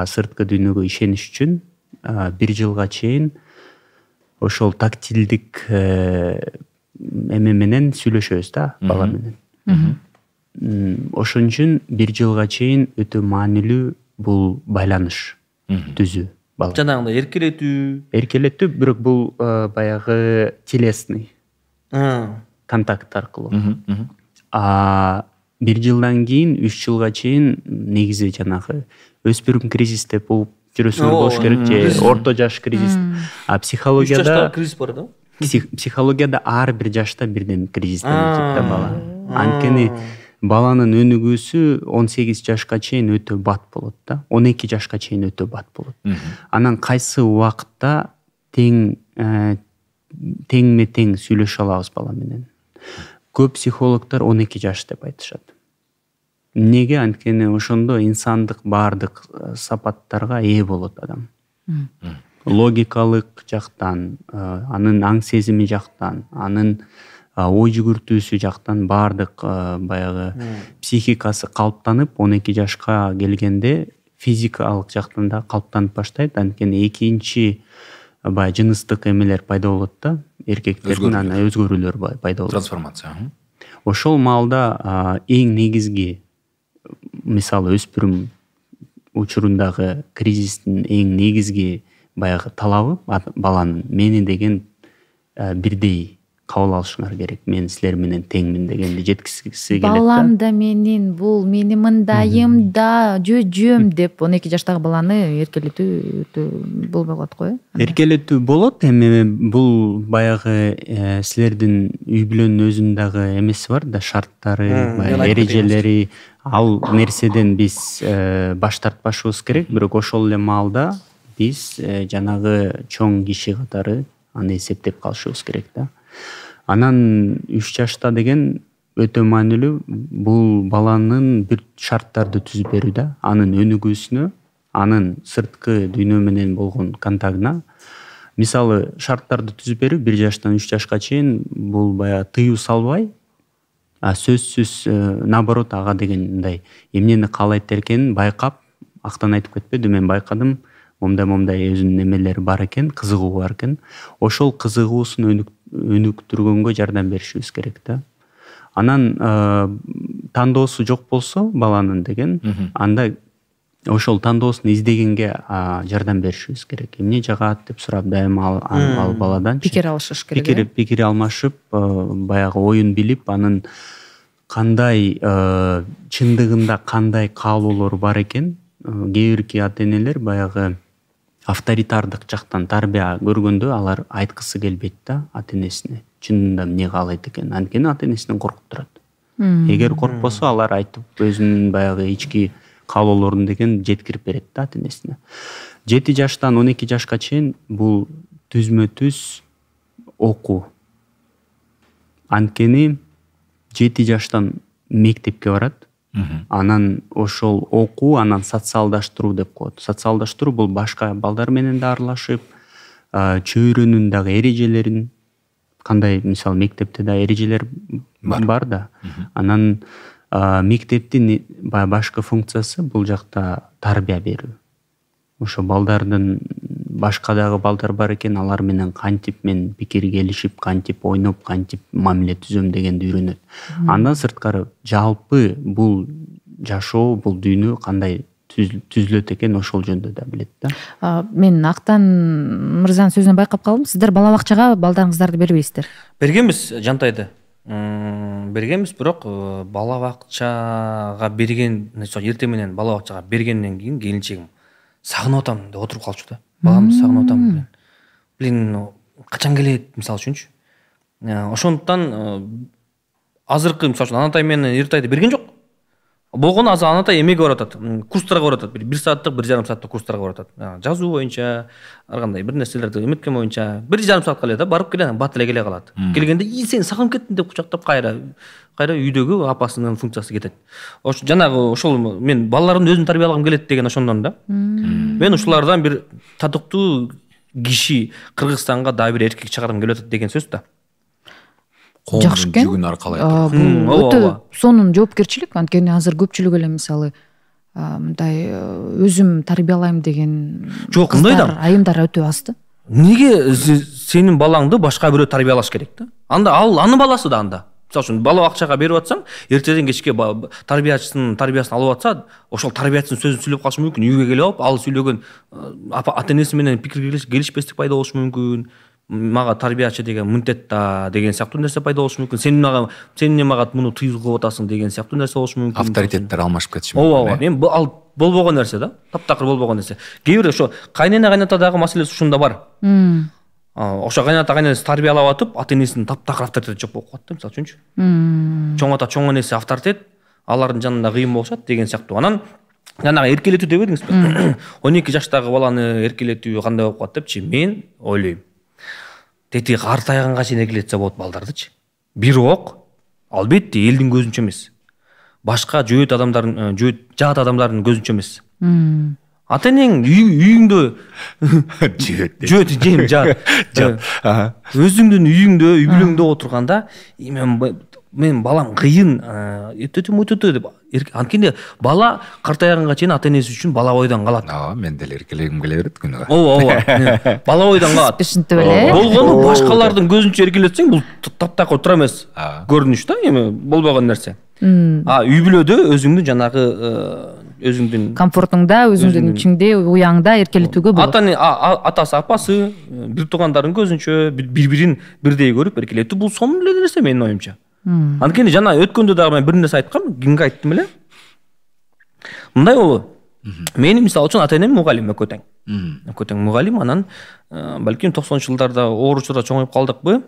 сырткы дүйнөгө ишениш үчүн 1 жылга чейин ошол тактилдик эме менен сүйлөшөбүз да бала менен ошон үчүн 1 жылга чейин өтө маанилүү бул байланыш түзүү бала жанагындай эркелетүү бирок бул баягы телесный контакт аркылуу 1 жылдан кийин 3 жылга чейин негизи жанагы өспүрүм кризис деп болуп жүрөсүңөр болуш керек же орто жаш кризис психологияда 3 жаштагы кризис бар да психологияда ар бир жашта бирден кризистен өтөт да бала анткени баланын өнүгүүсү 18 жашка чейин өтө бат болот да 12 жашка чейин өтө бат болот анан кайсы убакытта теңме тең сүйлөшө алабыз бала менен көп психологдор 12 жаш деп айтышат эмнеге анткени ошондо инсандык баардык сапаттарга ээ болот адам логикалык жактан анын аң сезими жактан анын ой жүгүртүүсү жактан баардык баягы психикасы калыптанып 12 жашка келгенде физикалык жактан да калыптанып баштайт анткени экинчи баягы жыныстык эмелер пайда болот да эркектердин анан өзгөрүүлөр пайда болот трансформация ошол маалда эң негизги мисалы өспүрүм учурундагы кризистин эң негизги баягы талабы баланын мени деген бирдей кабыл алышыңар керек. Мен силер менен теңмин дегенди жеткизгиси келет. Балам да менин, бул менин мындайым да, жүжүм деп 12 жаштагы баланы эркелетүү болбой калат го. Эркелетүү болот, эми бул баягы силердин үй бүлөнүн өзүнүн дагы эмеси бар да, шарттары, эрежелери. Ал нерседен биз баш тартпашыбыз керек, бирок ошол эле маалда биз жанагы чоң киши катары аны эсептеп калышыбыз керек да. Анан 3 жашта деген өтө маанилүү, бул баланын бир шарттарды түзүп берүү да, анын өнүгүүсүнө, анын сырткы дүйнө менен болгон контактына. Мисалы, шарттарды түзүп берүү 1 жаштан 3 жашка чейин бул баягы тыюу салбай, сөзсүз наоборот ага деген мындай эмнени каалайт экенин байкап, актан айтып кетпеди, мен байкадым, момдай өзүнүн немелери бар экен, кызыгуу бар экен. Ошол кызыгуусун өнүктүргөнгө жардам беришибиз керек да. Анан тандоосу жок болсо баланын деген, анда ошол тандоосун издегенге жардам беришибиз керек. Эмне жагат деп сурап дайыма ал баладан пикир алышыш керек. Пикир алмашып, баягы оюн билип, анын кандай чындыгында кандай каалоолору бар экен. Кээ бирки ата-энелер баягы авторитардык жактан тарбия көргөндө алар айткысы келбейт да ата-энесине. Чынында эмне каалайт экен? Анткени ата-энесинен коркуп турат. Эгер коркпосо алар айтып өзүнүн баягы ички каалоолорун деген жеткирип берет да ата-энесине. 7 жаштан 12 жашка чейин бул түзмө-түз окуу. Анткени 7 жаштан мектепке барат. Анан ошол окуу, анан социалдаштыруу деп коет. Социалдаштыруу бул башка балдар менен да аралашып, чөйрөнүн дагы эрежелерин, кандай мисалы мектепте да эрежелер бар да. Анан мектептин башкы функциясы бул жакта тарбия берүү. Ошо балдардын башка дагы балдар бар экен, алар менен кантип мен пикир келишип, кантип ойноп, кантип мамиле түзөм дегенди үйрөнөт. Андан сырткары жалпы бул жашоо, бул дүйнө кандай түзүлөт экен ошол жөнүндө да билет да. Мен Актан мырзанын сөзүнөн байкап калдым. Сиздер бала бакчага балдарыңыздарды бербейсиздер? Бергенбиз, Жантайды. Бергенбиз, бирок бала бакчага берген, эртең менен бала бакчага бергенден кийин келинчегим сагынып атам деп отуруп калчу да. Баламды сагынып атам. Блин, качан келет мисалы үчүнчү. Ошондуктан азыркы мисалы үчүн Анатай менен Эртайды берген жок. Болгону азыр Анатай эмеге барып атат, курстарга барып атат. 1 сааттык, 1,5 сааттык курстарга барып атат. Жазуу боюнча, ар кандай бир нерселерди эметкен боюнча 1,5 саатка эле да барып келе, бат эле келе калат. Келгенде сени сагынып кеттим деп кучактап кайра үйдөгү апасынын функциясы кетет. Жанагы ошол мен балаларымды өзүм тарбиялагым келет деген ошондон да. Мен ушулардан бир татыктуу киши Кыргызстанга дагы бир эркек чыгаргым келип атат деген сөз да. Жакшы экен. Жүгүн аркалай бул өтө сонун жоопкерчилик. Анткени азыр көпчүлүк эле мисалы мындай өзүм тарбиялайм деген жок, мындайдар айымдар өтө аз да. Неге сенин балаңды башка бирөө тарбиялаш керек да? Анда ал анын баласы да анда. Мисалы үчүн бала бакчага берип атсаң, эртеден кечке тарбиячысынын тарбиясын алып атса, ошол тарбиячынын сөзүн сүйлөп калышы мүмкүн. Үйгө келип алып, ал сүйлөгөн ата-энеси менен пикир келишпестик пайда болушу мүмкүн. Мага тарбиячы деген мынтет да деген сыяктуу нерсе пайда болушу мүмкүн. Сен мага муну тыйылып атасың деген сыяктуу нерсе болушу мүмкүн. Авторитеттер алмашып кетиши мүмкүн. Ооба, эми ал болбогон нерсе да. Таптакыр болбогон нерсе. Кээ бир ошо кайнена кайнатадагы маселеси ушунда бар. Ошо кайната кайненеси тарбиялап атып, ата-энесинин таптакыр авторитети жок болуп калат да, мисалы үчүнчү. Чоң ата, чоң энеси авторитет, алардын жанында кыйын болушат деген сыяктуу. Анан жанагы эркелетүү деп едиңизби? 12 жаштагы баланы эркелетүү кандай болуп калат депчи, мен ойлойм. Тети картайганга чейин эркелетсе болот балдардычы. Бирок албетте элдин көзүнчө эмес. Башка жөөт адамдардын көзүнчө эмес. Ата-энең үйүңдө жөөт жем жат. Өзүңдүн үйүңдө, үй бүлөңдө отурганда, мен балам кыйын, өтөтө деп. Анткени бала картайганга чейин ата-энеси үчүн бала бойдон калат. Мен деле эркелегим келе берет күнүгө. Ооба. Бала бойдон калат. Ушинтип эле. Болгону башкалардын көзүнчө эркелетсең, бул таптакыр тура эмес көрүнүш да, эми болбогон нерсе. Үй бүлөдө өзүңдүн жанагы өзүңдүн комфортуңда, өзүңдүн ичиңде, уяңда эркелетүүгө болот. Атасы, апасы, бир туугандардын көзүнчө бири-бирин бирдей көрүп эркелетүү бул сонун эле нерсе менин оюмча. Анткени жана өткөндө дагы мен бир нерсе айткам, кимге айттым эле? Мындай болду. Менин мисалы үчүн ата-энем мугалим, экөө тең мугалим, анан балким 90-жылдарда ооручуда чоңоюп калдыкпы?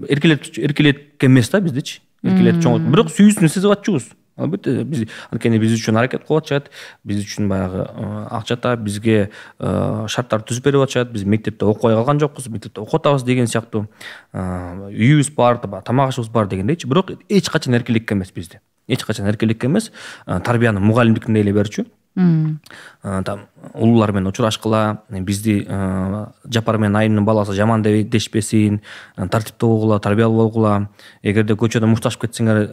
Эркелеткен эмес да биздичи. Эркелетип чоңойтуп, бирок сүйүүсүн сезип атчубуз. Албетте биз анткени биз үчүн аракет кылып атышат, биз үчүн баягы акча таап, бизге шарттар түзүп берип атышат, биз мектепте окубай калган жокпуз, мектепте окуп атабыз деген сыяктуу, үйүбүз бар, тамак ашыбыз бар дегендейчи. Бирок эч качан эркелеткен эмес бизде. Эч качан эркелеткен эмес. Тарбияны мугалимдикинде эле берчү. Там улуулар менен учурашкыла, бизди Жапар менен Айымдын баласы жаман дешпесин, тартиптүү болгула, тарбиялуу болгула. Эгерде көчөдө мушташып кетсеңер,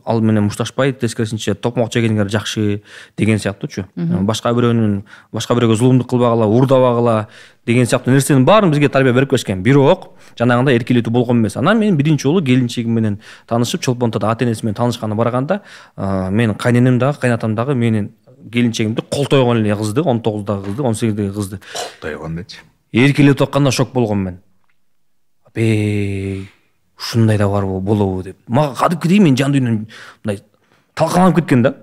ал менен мушташпай, тескерисинче токмок жегениңер жакшы деген сыяктуучу. Башка бирөөгө зулумдук кылбагыла, урдабагыла деген сыяктуу нерсенин баарын бизге тарбия берип беришкен. Бирок жанагындай эркелетүү болгон эмес. Анан мен биринчи жолу келинчегим менен таанышып, Чолпонтоодо ата-энеси менен таанышканы барганда, менин кайненем дагы, кайнатам дагы менин келинчегимди колтойгон эле кызды, 19-дагы кызды, 18-деги кызды колтойгондочу. Эркелетип атканда шок болгом мен. Ушундай да барбы, болобу деп. Мага кадимкидей мен жан дүйнөм мындай талкаланып кеткен да.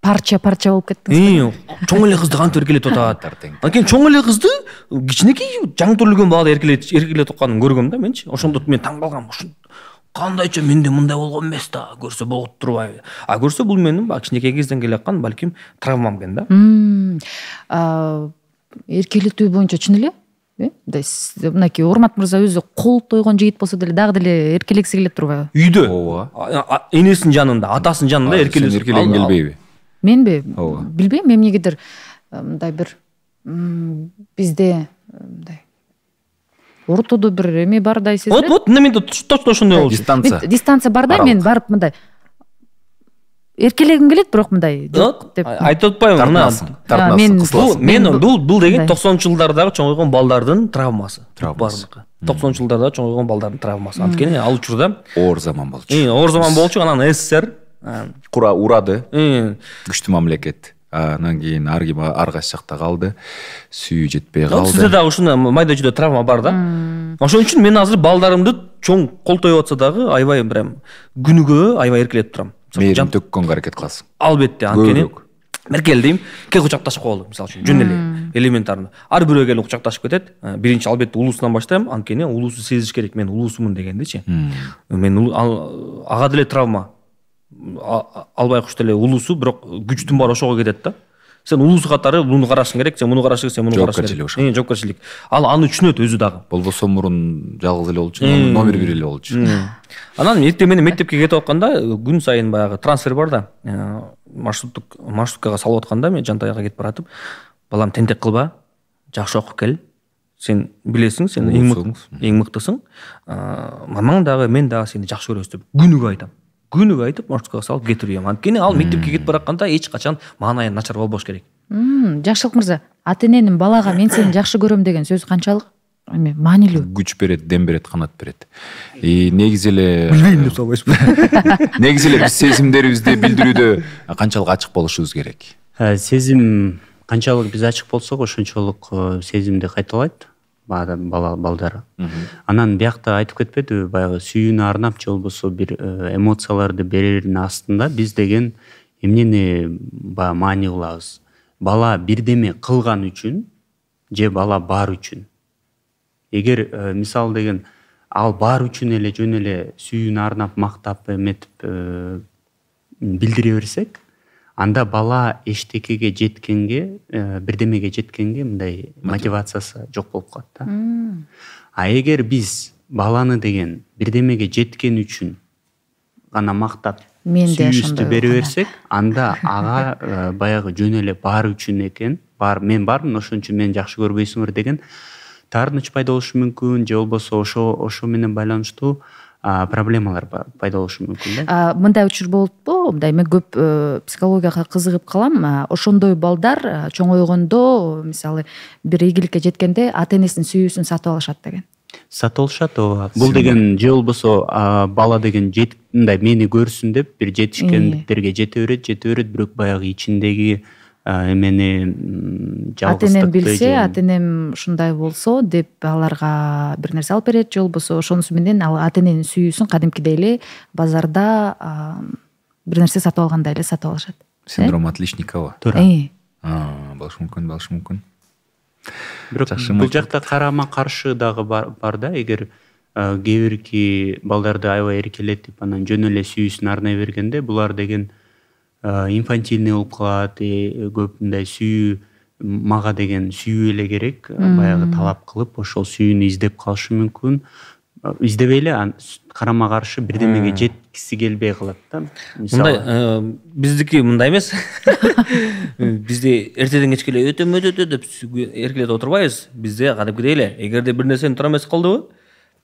Парча болуп кеттиңиз. Чоң эле кызды кантип эркелетип атат. Анткени чоң эле кызды кичинекей жаңы төрөлгөн балада эркелетип атканын көргөм да менчи. Ошондо мен таң калгам. Кандайча менде мындай болгон эмес да, көрсө болуп турбайбы. Көрсө бул менин кичинекей кезден келе аткан балким травмам экен да. Эркелетүү боюнча чын эле, мынакей Урмат мырза өзү колтойгон жигит болсо деле дагы деле эркелегиси келет турбайбы? Үйдө. Энесинин жанында, атасынын жанында эркелегиң келбейби? Менби? Билбейм, эмнегедир мындай бир бизде мындай ортодо бир эме бардай сезилет. Вот, менде точно ошондой болчу. Дистанция бар да, мен барып мындай эркелегим келет, бирок мындай жок деп айтып атпайбы, мен бул деген 90-жылдардагы чоңойгон балдардын травмасы. Бардыгы 90-жылдарда чоңойгон балдардын травмасы. Анткени ал учурда оор заман болчу. Оор заман болчу, анан СССР урады. Күчтүү мамлекет. Анан кийин ар кайсы жакта калды, сүйүү жетпей калды. Сизде дагы ушундай майда жүдө травма бар да. Ошон үчүн мен азыр балдарымды чоң колтоюп атса дагы аябай прям күнүгө аябай эркелетип турам. Мээрин төккөнгө аракет кыласың. Албетте, анткени эркелдейм, кел кучакташып коелу, мисалы үчүн жөн эле элементарно. Ар бирөө келип кучакташып кетет. Биринчи албетте улуусунан баштайм, анткени улуусу сезиш керек, мен улуусумун дегендичи. Мен ага деле травма. Албай куш деле улуусу, бирок күчтүн баары ошого кетет да. Сен улуусу катары муну карашың керек, сен муну карашың, сен муну карашың керек. Жоопкерчилик. Ал аны түшүнөт өзү дагы. Болбосо мурун жалгыз эле болчу, номер 1 эле болчу. Анан эртең менен мектепке кетип атканда күн сайын баягы трансфер бар да. Маршруткага салып атканда мен Жантайга кетип баратып, балам тентек кылба, жакшы окуп кел. Сен билесиң, сен эң мыктысың. Мамаң дагы, мен дагы сени жакшы көрөбүз деп күнүгө айтам. Күнүгө айтып маршруткага салып кетирем. Анткени ал мектепке кетип баратканда эч качан маанайы начар болбош керек. Жакшылык мырза, ата-эненин балага мен сени жакшы көрөм деген сөзү канчалык маанилүү? Күч берет, дем берет, канат берет. Негизи эле билбейм деп салбайсызбы? Негизи эле биз сезимдерибизди билдирүүдө канчалык ачык болушубуз керек? Сезим канчалык биз ачык болсок, ошончолук сезимди кайталайт балдар. Анан биякта айтып кетпедиби, баягы сүйүүнү арнап же болбосо бир эмоцияларды берердин астында биз деген эмнени маани кылабыз? Бала бирдеме кылган үчүн же бала бар үчүн? Эгер мисал деген ал бар үчүн эле жөн эле сүйүүнү арнап мактап эметип билдире берсек, анда бала эчтекеге жеткенге, бирдемеге жеткенге мындай мотивациясы жок болуп калат да. А эгер биз баланы деген бирдемеге жеткен үчүн гана мактап сүйүүстү бере берсек, анда ага баягы жөн эле бар үчүн экен, мен бармын, ошон үчүн мени жакшы көрбөйсүңөр деген таарыныч пайда болушу мүмкүн, же болбосо ошо менен байланыштуу проблемалар пайда болушу мүмкүн да. Мындай учур болуппу, мындай мен көп психологияга кызыгып калам. Ошондой балдар чоңойгондо, мисалы, бир ийгиликке жеткенде ата-энесинин сүйүүсүн сатып алышат деген. сатып алышат. ооба бул деген же болбосо бала деген мындай мени көрсүн деп бир жетишкендиктерге жете берет бирок баягы ичиндеги эмени ата энем билсе, ата энем ушундай болсо деп аларга бир нерсе алып берет, же болбосо ошонусу менен ал ата эненин сүйүүсүн кадимкидей эле базарда бир нерсе сатып алгандай эле сатып алышат. Синдром отличникова. Туура. Болушу мүмкүн. Бирок бул жакта карама каршы дагы бар да, эгер кээ бирки балдарды аябай эркелетип анан жөн эле сүйүүсүн арнай бергенде булар деген инфантильный болуп калат, көп мындай сүйүү мага деген сүйүү эле керек, баягы талап кылып ошол сүйүүнү издеп калышы мүмкүн. Издебей эле карама каршы бирдемеге жеткиси келбей калат да. Мындай биздики мындай эмес. Бизде эртеден кечке эле өтөм деп эркелетип отурбайбыз. Бизде кадимкидей эле эгерде бир нерсени туура эмес кылдыбы,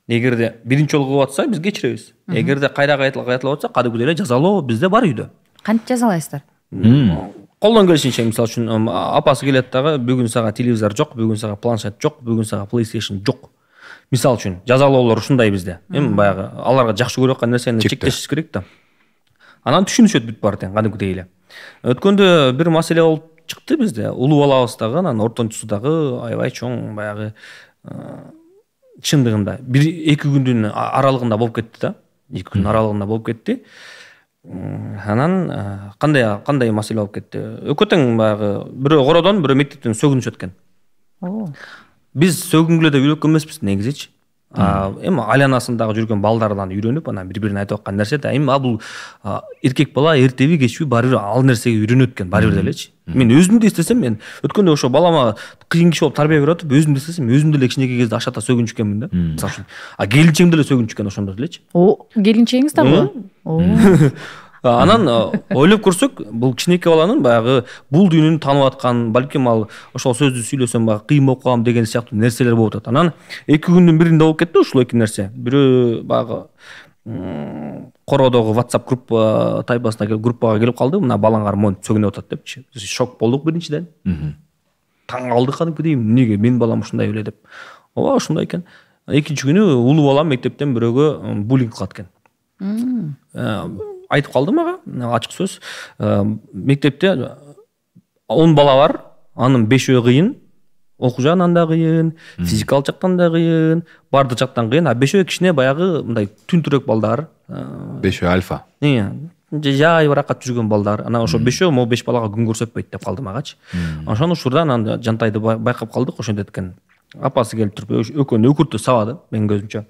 эгерде биринчи жолу кылып атса биз кечиребиз. Эгерде кайра кайталап атса кадимкидей эле жазалоо бизде бар үйдө. Кантип жазалайсыздар? Колдон келишинче, мисалы үчүн апасы келет дагы бүгүн сага телевизор жок, бүгүн сага планшет жок, бүгүн сага PlayStation жок. Мисалы үчүн жазалоолор ушундай бизде. Эми баягы аларга жакшы көрүп аткан нерсени чектешиш керек да. Анан түшүнүшөт бүт бар тең кадимкидей эле. Өткөндө бир маселе болуп чыкты бизде. Улуу балабыз дагы, анан ортончусу дагы аябай чоң баягы чындыгында 1-2 күндүн аралыгында болуп кетти да. 2 күн аралыгында болуп кетти. Анан кандай маселе болуп кетти? Өкөтең баягы бирөө кородон, бирөө мектептен сөгүнүшөт экен. Биз сөгүнгүлө деп үйрөткөн эмеспиз негизичи. Эми айланасындагы жүргөн балдардан үйрөнүп, анан бири-бирине айтып аткан нерсе да. Эми бул эркек бала эртеби кечби баары бир ал нерсеге үйрөнөт экен, баары бир делечи. Мен өзүмдү эстесем, мен өткөндө ошо балама кыйын киши болуп тарбия берип атып, өзүмдү эстесем, өзүм деле кичинекей кезде ашата сөгүнчүккенмин да. Мисалы үчүн. Келинчегим деле сөгүнчүккен ошондо делечи. Келинчегиңиз дагы? Анан ойлоп көрсөк, бул кичинекей баланын баягы бул дүйнөнү таанып аткан, балким ал ошол сөздү сүйлөсөм баягы кыйын болуп калам деген сыяктуу нерселер болуп атат. Анан 2 күндүн биринде болуп кетти ушул эки нерсе. Бирөө баягы кородогу WhatsApp группа тайпасына келип группага келип калды. Мына балаңар монтип сөгүнүп атат депчи. Биз шок болдук биринчиден. Таң калдык кадимкидей, эмнеге менин балам ушундай эле деп. Ооба, ушундай экен. Экинчи күнү улуу балам мектептен бирөөгө буллинг кылат экен. Айтып калды мага, ачык сөз. Мектепте 10 бала бар, анын 5-өө кыйын, окуу жагынан да кыйын, физикалык жактан да кыйын, бардык жактан кыйын, а 5-өө кичине баягы мындай түнтүрөк балдар. 5-өө альфа. Жай баракат жүргөн балдар. Анан ошо 5-өө могу 5 балага күн көрсөтпөйт деп калды магачы. Ошону учурда анан жантайды байкап калдык, ошентет экен. Апасы келип туруп экөөнү өкүртү сабады, менин көзүмчө.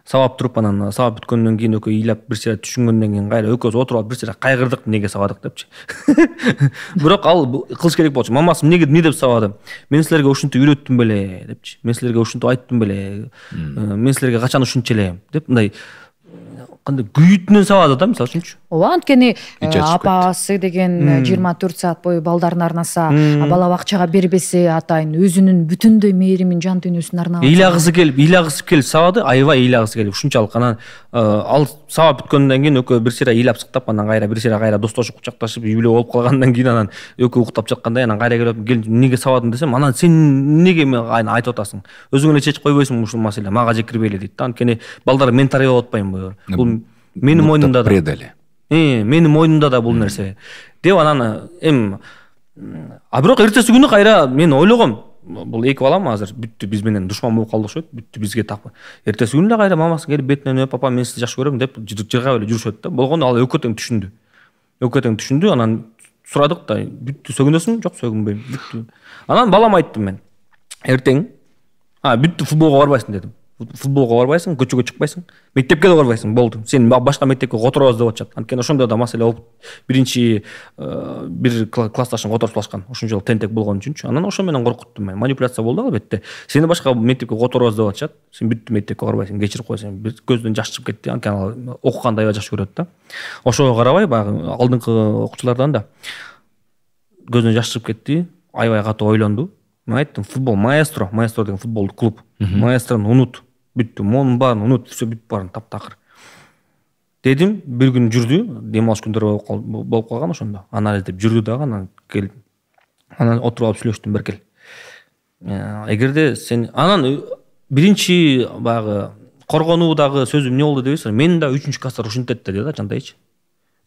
Сабап туруп, анан сабап бүткөндөн кийин экөө ыйлап бир сыйра түшүнгөндөн кийин кайра экөөбүз отуруп алып бир сыйра кайгырдык, эмнеге сабадык депчи. Бирок ал кылыш керек болчу. Мамасы эмне деп сабады? Мен силерге ушинтип үйрөттүм беле депчи. Мен силерге ушинтип айттым беле. Мен силерге качан ушинче эле деп мындай кандай күйүүтүнөн сабады да, мисалы үчүнчү. Ооба, анткени апасы деген 24 саат бою балдарын арнаса, бала бакчага бербесе, атайын өзүнүн бүтүндөй мээримин, жан дүйнөсүн арнап ыйлагысы келип сабады, аябай ыйлагысы келип ушунчалык. Анан ал сабап бүткөндөн кийин экөө бир сыйра ыйлап сыктап, анан кайра бир сыйра кайра достошуп кучакташып үй бүлө болуп калгандан кийин анан экөө уктап жаткандай, анан кайра келип келин эмнеге сабадың десем, анан сен эмнеге мага айтып атасың? Өзүң эле чечип койбойсуңбу ушул маселе? Мага жекирбей эле дейт да. Анткени балдар мен тарбиялап атпаймынбы? Бул менин мойнумда да. Предали. Менин мойнумда да бул нерсе. Деп анан эми бирок эртеси күнү кайра мен ойлогом, бул эки балам азыр бүттү, биз менен душман болуп калды окшойт, бүттү бизге так. Эртеси күнү да кайра мамасы келип бетинен өп, папа мен сизди жакшы көрөм деп жыргап эле жүрүшөт да. Болгону ал өкөтең түшүндү. Анан сурадык да, бүттү, сөгүнөсүң? Жок, сөгүнбөйм, бүттү. Анан балама айттым мен. Эртең бүттү, футболго барбайсың дедим. Футболго барбайсың, көчөгө чыкпайсың, мектепке да барбайсың, болду. Сен башка мектепке которобуз деп атышат. Анткени ошондо да маселе болуп, биринчи бир классташым которуп салышкан. Ошончо тентек болгон үчүнчү. Анан ошо менен коркуттум мен. Манипуляция болду албетте. Сени башка мектепке которобуз деп атышат. Сен бүттү, мектепке барбайсың, кечирип кой, сен көздөн жаш чыгып кетти. Анткени ал окуганды аябай жакшы көрөт да. Ошого карабай баягы алдыңкы окуучулардан да көздөн жаш чыгып кетти. Аябай катуу ойлонду. Мен айттым, футбол маэстро деген футболдук клуб. Маэстрону унут. Бүттү, монун баарын унут, все бүт баарын таптакыр. Дедим, бир күн жүрдү, демалыш күндөрү болуп калган ошондо. Анализ деп жүрдү дагы, анан келип. Анан отуруп алып сүйлөштүм беркел. Эгерде сен анан биринчи баягы коргонуудагы сөзүм эмне болду дебейсиңер, мени да 3 класстар ушинтет деди да Жантайчы.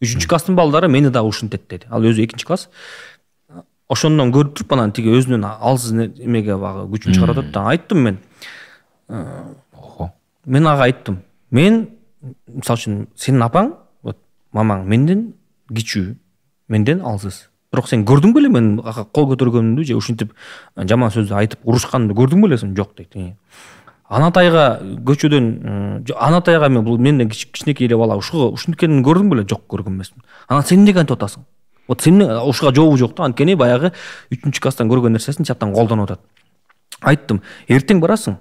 3 класстын балдары мени да ушинтет деди. Ал өзү 2 класс. Ошондон көрүп туруп анан тиги өзүнүн алсыз эмеге багы күчүн чыгарып атат да. Айттым мен. Мен ага айттым. Мен мисалы үчүн сенин апаң, вот мамаң менден кичүү, менден алсыз. Бирок сен көрдүң беле мен ага кол көтөргөнүмдү же ушинтип жаман сөз айтып урушканымды көрдүң белесиң? Жок дейт. Анатайга көчөдөн Анатайга мен бул менден кичинекей эле бала ушинткенин көрдүң беле? Жок, көргөн эмесмин. Анан сен эмнеге антип атасың? Вот сенин ушуга жообу жок да. Анткени баягы 3-класстан көргөн нерсесин чаттан колдонуп атат. Айттым, эртең барасың,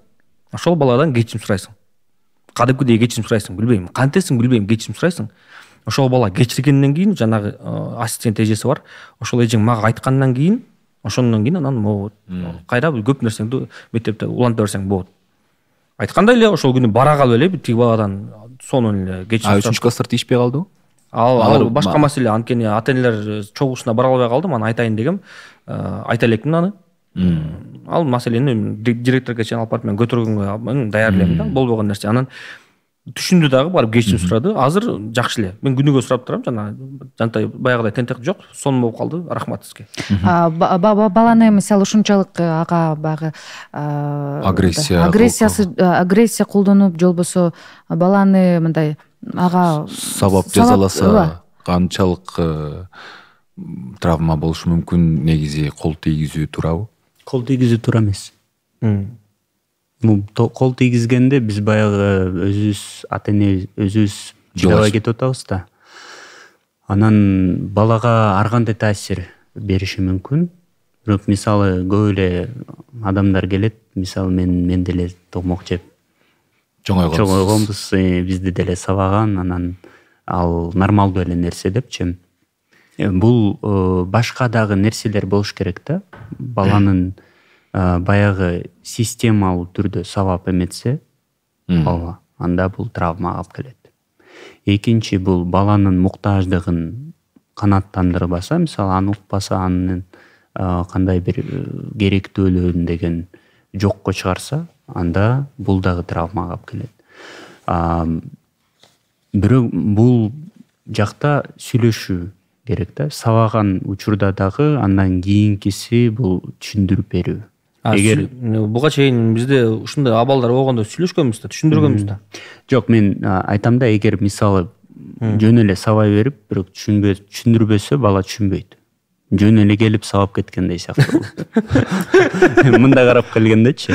ошол баладан кечирим сурайсың. Кадимкидей кечирим сурайсың, билбейм. Кантесиң билбейм, кечирим сурайсың. Ошол бала кечиргенден кийин жанагы ассистент эжеси бар. Ошол эжең мага айткандан кийин, ошондон кийин анан могу кайра көп нерсеңди мектепте улантып берсең болот. Айткандай эле ошол күнү бара калып эле тиги баладан сонун эле кечирим сурап. 3-класстар тийишпей калдыбы? Ал башка маселе. Анткени ата-энелер чогулушуна бара албай калдым. Аны айтайын дегем. Айта элекмин аны. Ал маселени директорго чейин алып барып мен көтөргөнгө даяр элем да. Болбогон нерсе. Анан түшүндү дагы, барып кечирим сурады. Азыр жакшы эле. Мен күнүгө сурап турам, жана Жантай баягыдай тентек жок, сонун болуп калды. Рахмат сизге. Баланы мисалы ушунчалык ага багы агрессия колдонуп, же болбосо баланы мындай ага сабап жазаласа канчалык травма болушу мүмкүн? Негизи кол тийгизүү туурабы? Кол тийгизүү туура эмес. Кол тийгизгенде биз баягы өзүбүз ата-эне өзүбүз чыдабай кетип атабыз да. Анан балага ар кандай таасир бериши мүмкүн. Бирок мисалы көп эле адамдар келет, мисалы мен деле токмок жеп чоңойгонбуз, бизди деле сабаган, анан ал нормалдуу эле нерсе депчи. Бул башка дагы нерселер болуш керек да. Баланын баягы системалуу түрдө сабап эметсе, анда бул травмага алып келет. Экинчи, бул баланын муктаждыгын канааттандырбаса, мисалы аны укпаса, анын кандай бир керектүүлүгүн деген жокко чыгарса, анда бул дагы травмага алып келет. Бирок бул жакта сүйлөшүү керек да. Сабаган учурда дагы андан кийинкиси бул түшүндүрүп берүү. Эгер буга чейин бизде ушундай абалдар болгондо сүйлөшкөнбүз да, түшүндүргөнбүз да. Жок, мен айтам да, эгер мисалы жөн эле сабай берип, бирок түшүндүрбөсө бала түшүнбөйт. Жөн эле келип сабап кеткендей сыяктуу болот. Мында карап келгендечи.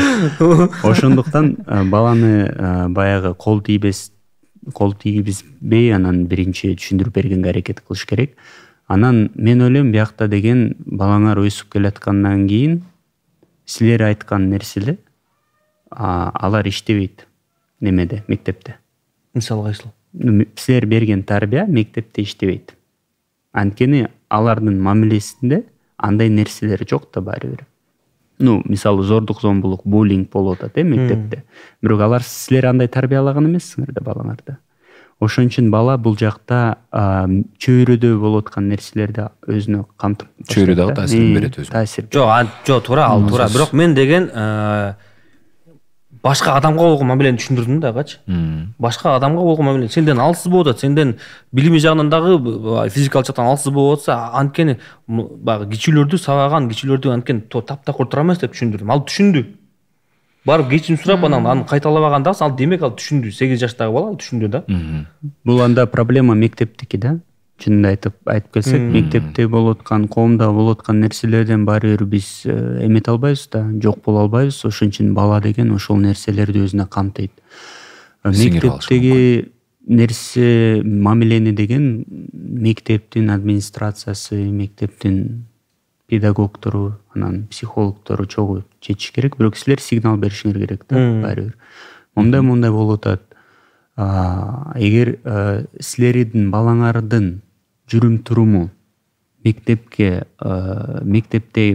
Ошондуктан баланы баягы кол тийгизбей, анан биринчи түшүндүрүп бергенге аракет кылыш керек. Анан мен ойлойм, биякта деген балаңар өсүп келаткандан кийин силер айткан нерселер алар иштебейт немеде, мектепте. Мисалы кайсыл? Силер берген тарбия мектепте иштебейт. Анткени алардын мамилесинде андай нерселер жок да баары бир. Мисалы зордук, зомбулук, буллинг болуп атат мектепте. Бирок алар силер андай тарбиялаган эмессиңер да балаңарды. Ошон үчүн бала бул жакта чөйрөдө болуп аткан нерселерди өзүнө камтып чөйрө дагы таасирин берет өзүнө. Жок, туура, ал туура. Бирок мен деген башка адамга болгон мамилени түшүндүрдүм дагычы. Башка адамга болгон мамиле сенден алсыз болуп атат, сенден билими жагынан дагы физикалык жактан алсыз болуп атса, анткени баягы кичүүлөрдү сабаган, кичүүлөрдү анткени таптакыр тура эмес деп түшүндүрдүм. Ал түшүндү. Барып кечирим сурап анан аны кайталабаганда ал демек ал түшүндү. 8 жаштагы бала ал түшүндү да. Бул анда проблема мектептики да. Чынын айтып келсек, мектепте болуп аткан, коомдо болуп аткан нерселерден баары бир биз эмете албайбыз да, жок боло албайбыз. Ошон үчүн бала деген ошол нерселерди өзүнө камтыйт. Мектептеги нерсе мамилени деген мектептин администрациясы, мектептин педагогтору, анан психологтору чогуу чечиш керек. Бирок силер сигнал беришиңер керек да, баары бир. Мондай болуп атат. Эгер силердин балаңардын жүрүм туруму мектептеги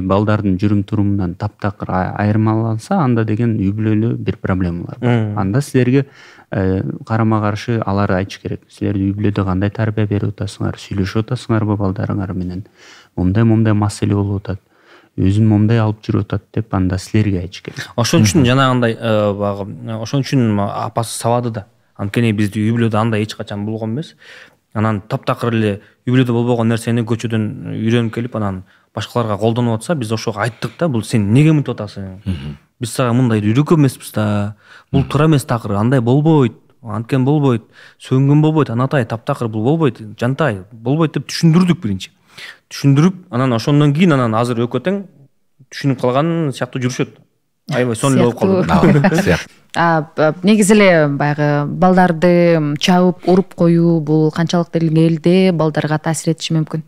балдардын жүрүм турумунан таптакыр айырмаланса, анда деген үй бүлөлүү бир проблемалар бар. Анда силерге карама каршы алар айтыш керек. Силер үй бүлөдө кандай тарбия берип атасыңар, сүйлөшүп атасыңарбы балдарыңар менен? Момдай маселе болуп атат. өзүн момундай алып жүрүп атат деп анда силерге айтыш керек. Ошон үчүн жанагындай баягы ошон үчүн апасы сабады да. Анткени бизде үй бүлөдө андай эч качан болгон эмес. Анан таптакыр эле үй бүлөдө болбогон нерсени көчөдөн үйрөнүп келип анан башкаларга колдонуп атса, биз ошого айттык да, бул сен эмнеге мынтип атасың? Биз сага мындайды үйрөткөн эмеспиз да. Бул туура эмес такыр, андай болбойт. Анткен болбойт, сөнгөн болбойт, анатай таптакыр бул болбойт, жантай болбойт деп түшүндүрдүк биринчи. Түшүндүрүп, анан ошондон кийин анан азыр экөө тең түшүнүп калган сыяктуу жүрүшөт. Аябай сонун болуп калды. Негизи эле баягы балдарды чабып, уруп коюу бул канчалык деңгээлде балдарга таасир этиши мүмкүн?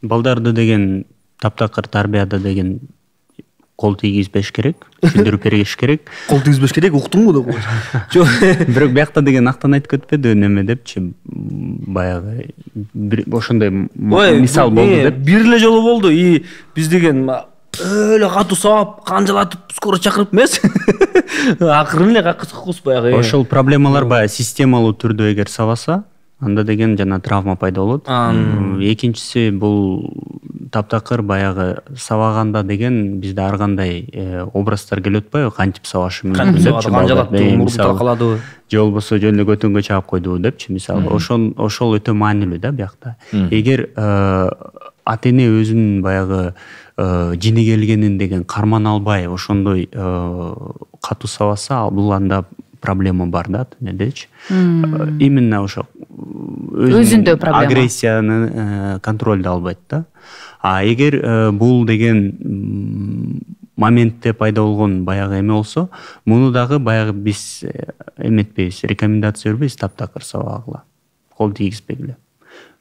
Балдарды деген таптакыр тарбияда деген кол тийгизбеш керек, түшүндүрүп бериш керек. Кол тийгизбеш керек, уктуңбу деп. Бирок биякта деген актан айтып кетпеди, неме депчи, баягы ошондой мисал болду деп. Бир эле жолу болду. Биз деген өлө катуу сабап, канжалатып, скоро чакырып эмес. Акырын эле какыс баягы. Ошол проблемалар баягы системалуу түрдө эгер сабаса, анда деген жана травма пайда болот. Экинчиси бул таптакыр баягы сабаганда деген бизде ар кандай образдар келип атпайбы, кантип сабашы мүмкүн депчи, канжалатты, таркаладыбы, же болбосо жөн эле көтөнгө чаап койдубу депчи, мисалы. Ошол өтө маанилүү да биякта. Эгер ата эне өзүнүн баягы жини келгенин деген карман албай ошондой катуу сабаса, бул анда проблема бар да, недечи. Именно ошо өзүндө проблема. Агрессияны контролдо албайт да. А эгер бул деген моментте пайда болгон баягы эме болсо, муну дагы баягы биз эметпейбиз, рекомендация бербейбиз таптакыр сабагыла. Кол тийгизбегиле.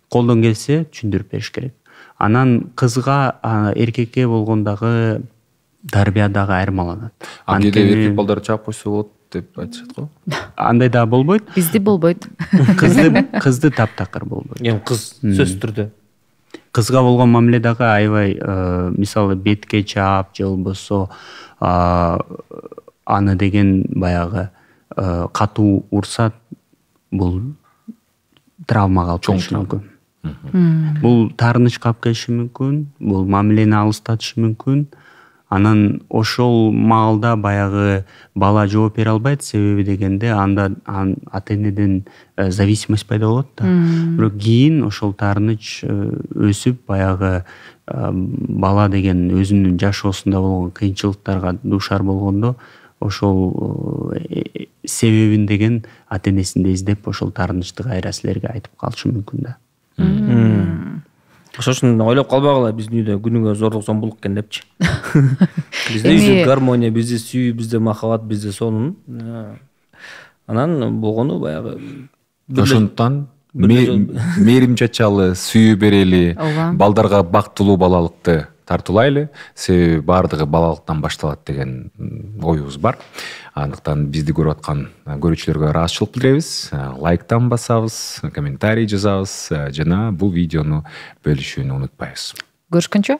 Колдон келсе түшүндүрүп бериш керек. Анан кызга, эркекке болгондагы тарбия дагы айырмаланат. Кээде эркек балдарды чаап койсо болот деп айтышат го. Андай да болбойт. Бизде болбойт. Кызды таптакыр болбойт. Эми кыз сөзсүз түрдө. Кызга болгон мамиле дагы аябай, мисалы бетке чаап же болбосо аны деген баягы катуу урса, бул травмага алып келиши мүмкүн. Бул таарынычка алып келиши мүмкүн, бул мамилени алыстатышы мүмкүн. Анан ошол маалда баягы бала жооп бере албайт, себеби дегенде анда ата энеден зависимость пайда болот да. Бирок кийин ошол таарыныч өсүп, баягы бала деген өзүнүн жашоосунда болгон кыйынчылыктарга дуушар болгондо, ошол себебин деген ата энесинде издеп, ошол таарынычты кайра силерге айтып калышы мүмкүн да. Ошон үчүн ойлоп калбагыла, биздин үйдө күнүгө зорлук зомбулук экен депчи. Бизде үйдө гармония, бизде сүйүү, бизде махабат, бизде сонун. Анан болгону баягы ошондуктан мээрим чачалы, сүйүү берели, балдарга бактылуу балалыкты тартуулайлы, себеби баардыгы балалыктан башталат деген оюбуз бар. Андыктан бизди көрүп аткан көрүүчүлөргө ыраазычылык билдиребиз, лайктан басабыз, комментарий жазабыз жана бул видеону бөлүшүүнү унутпайбыз. Көрүшкөнчө.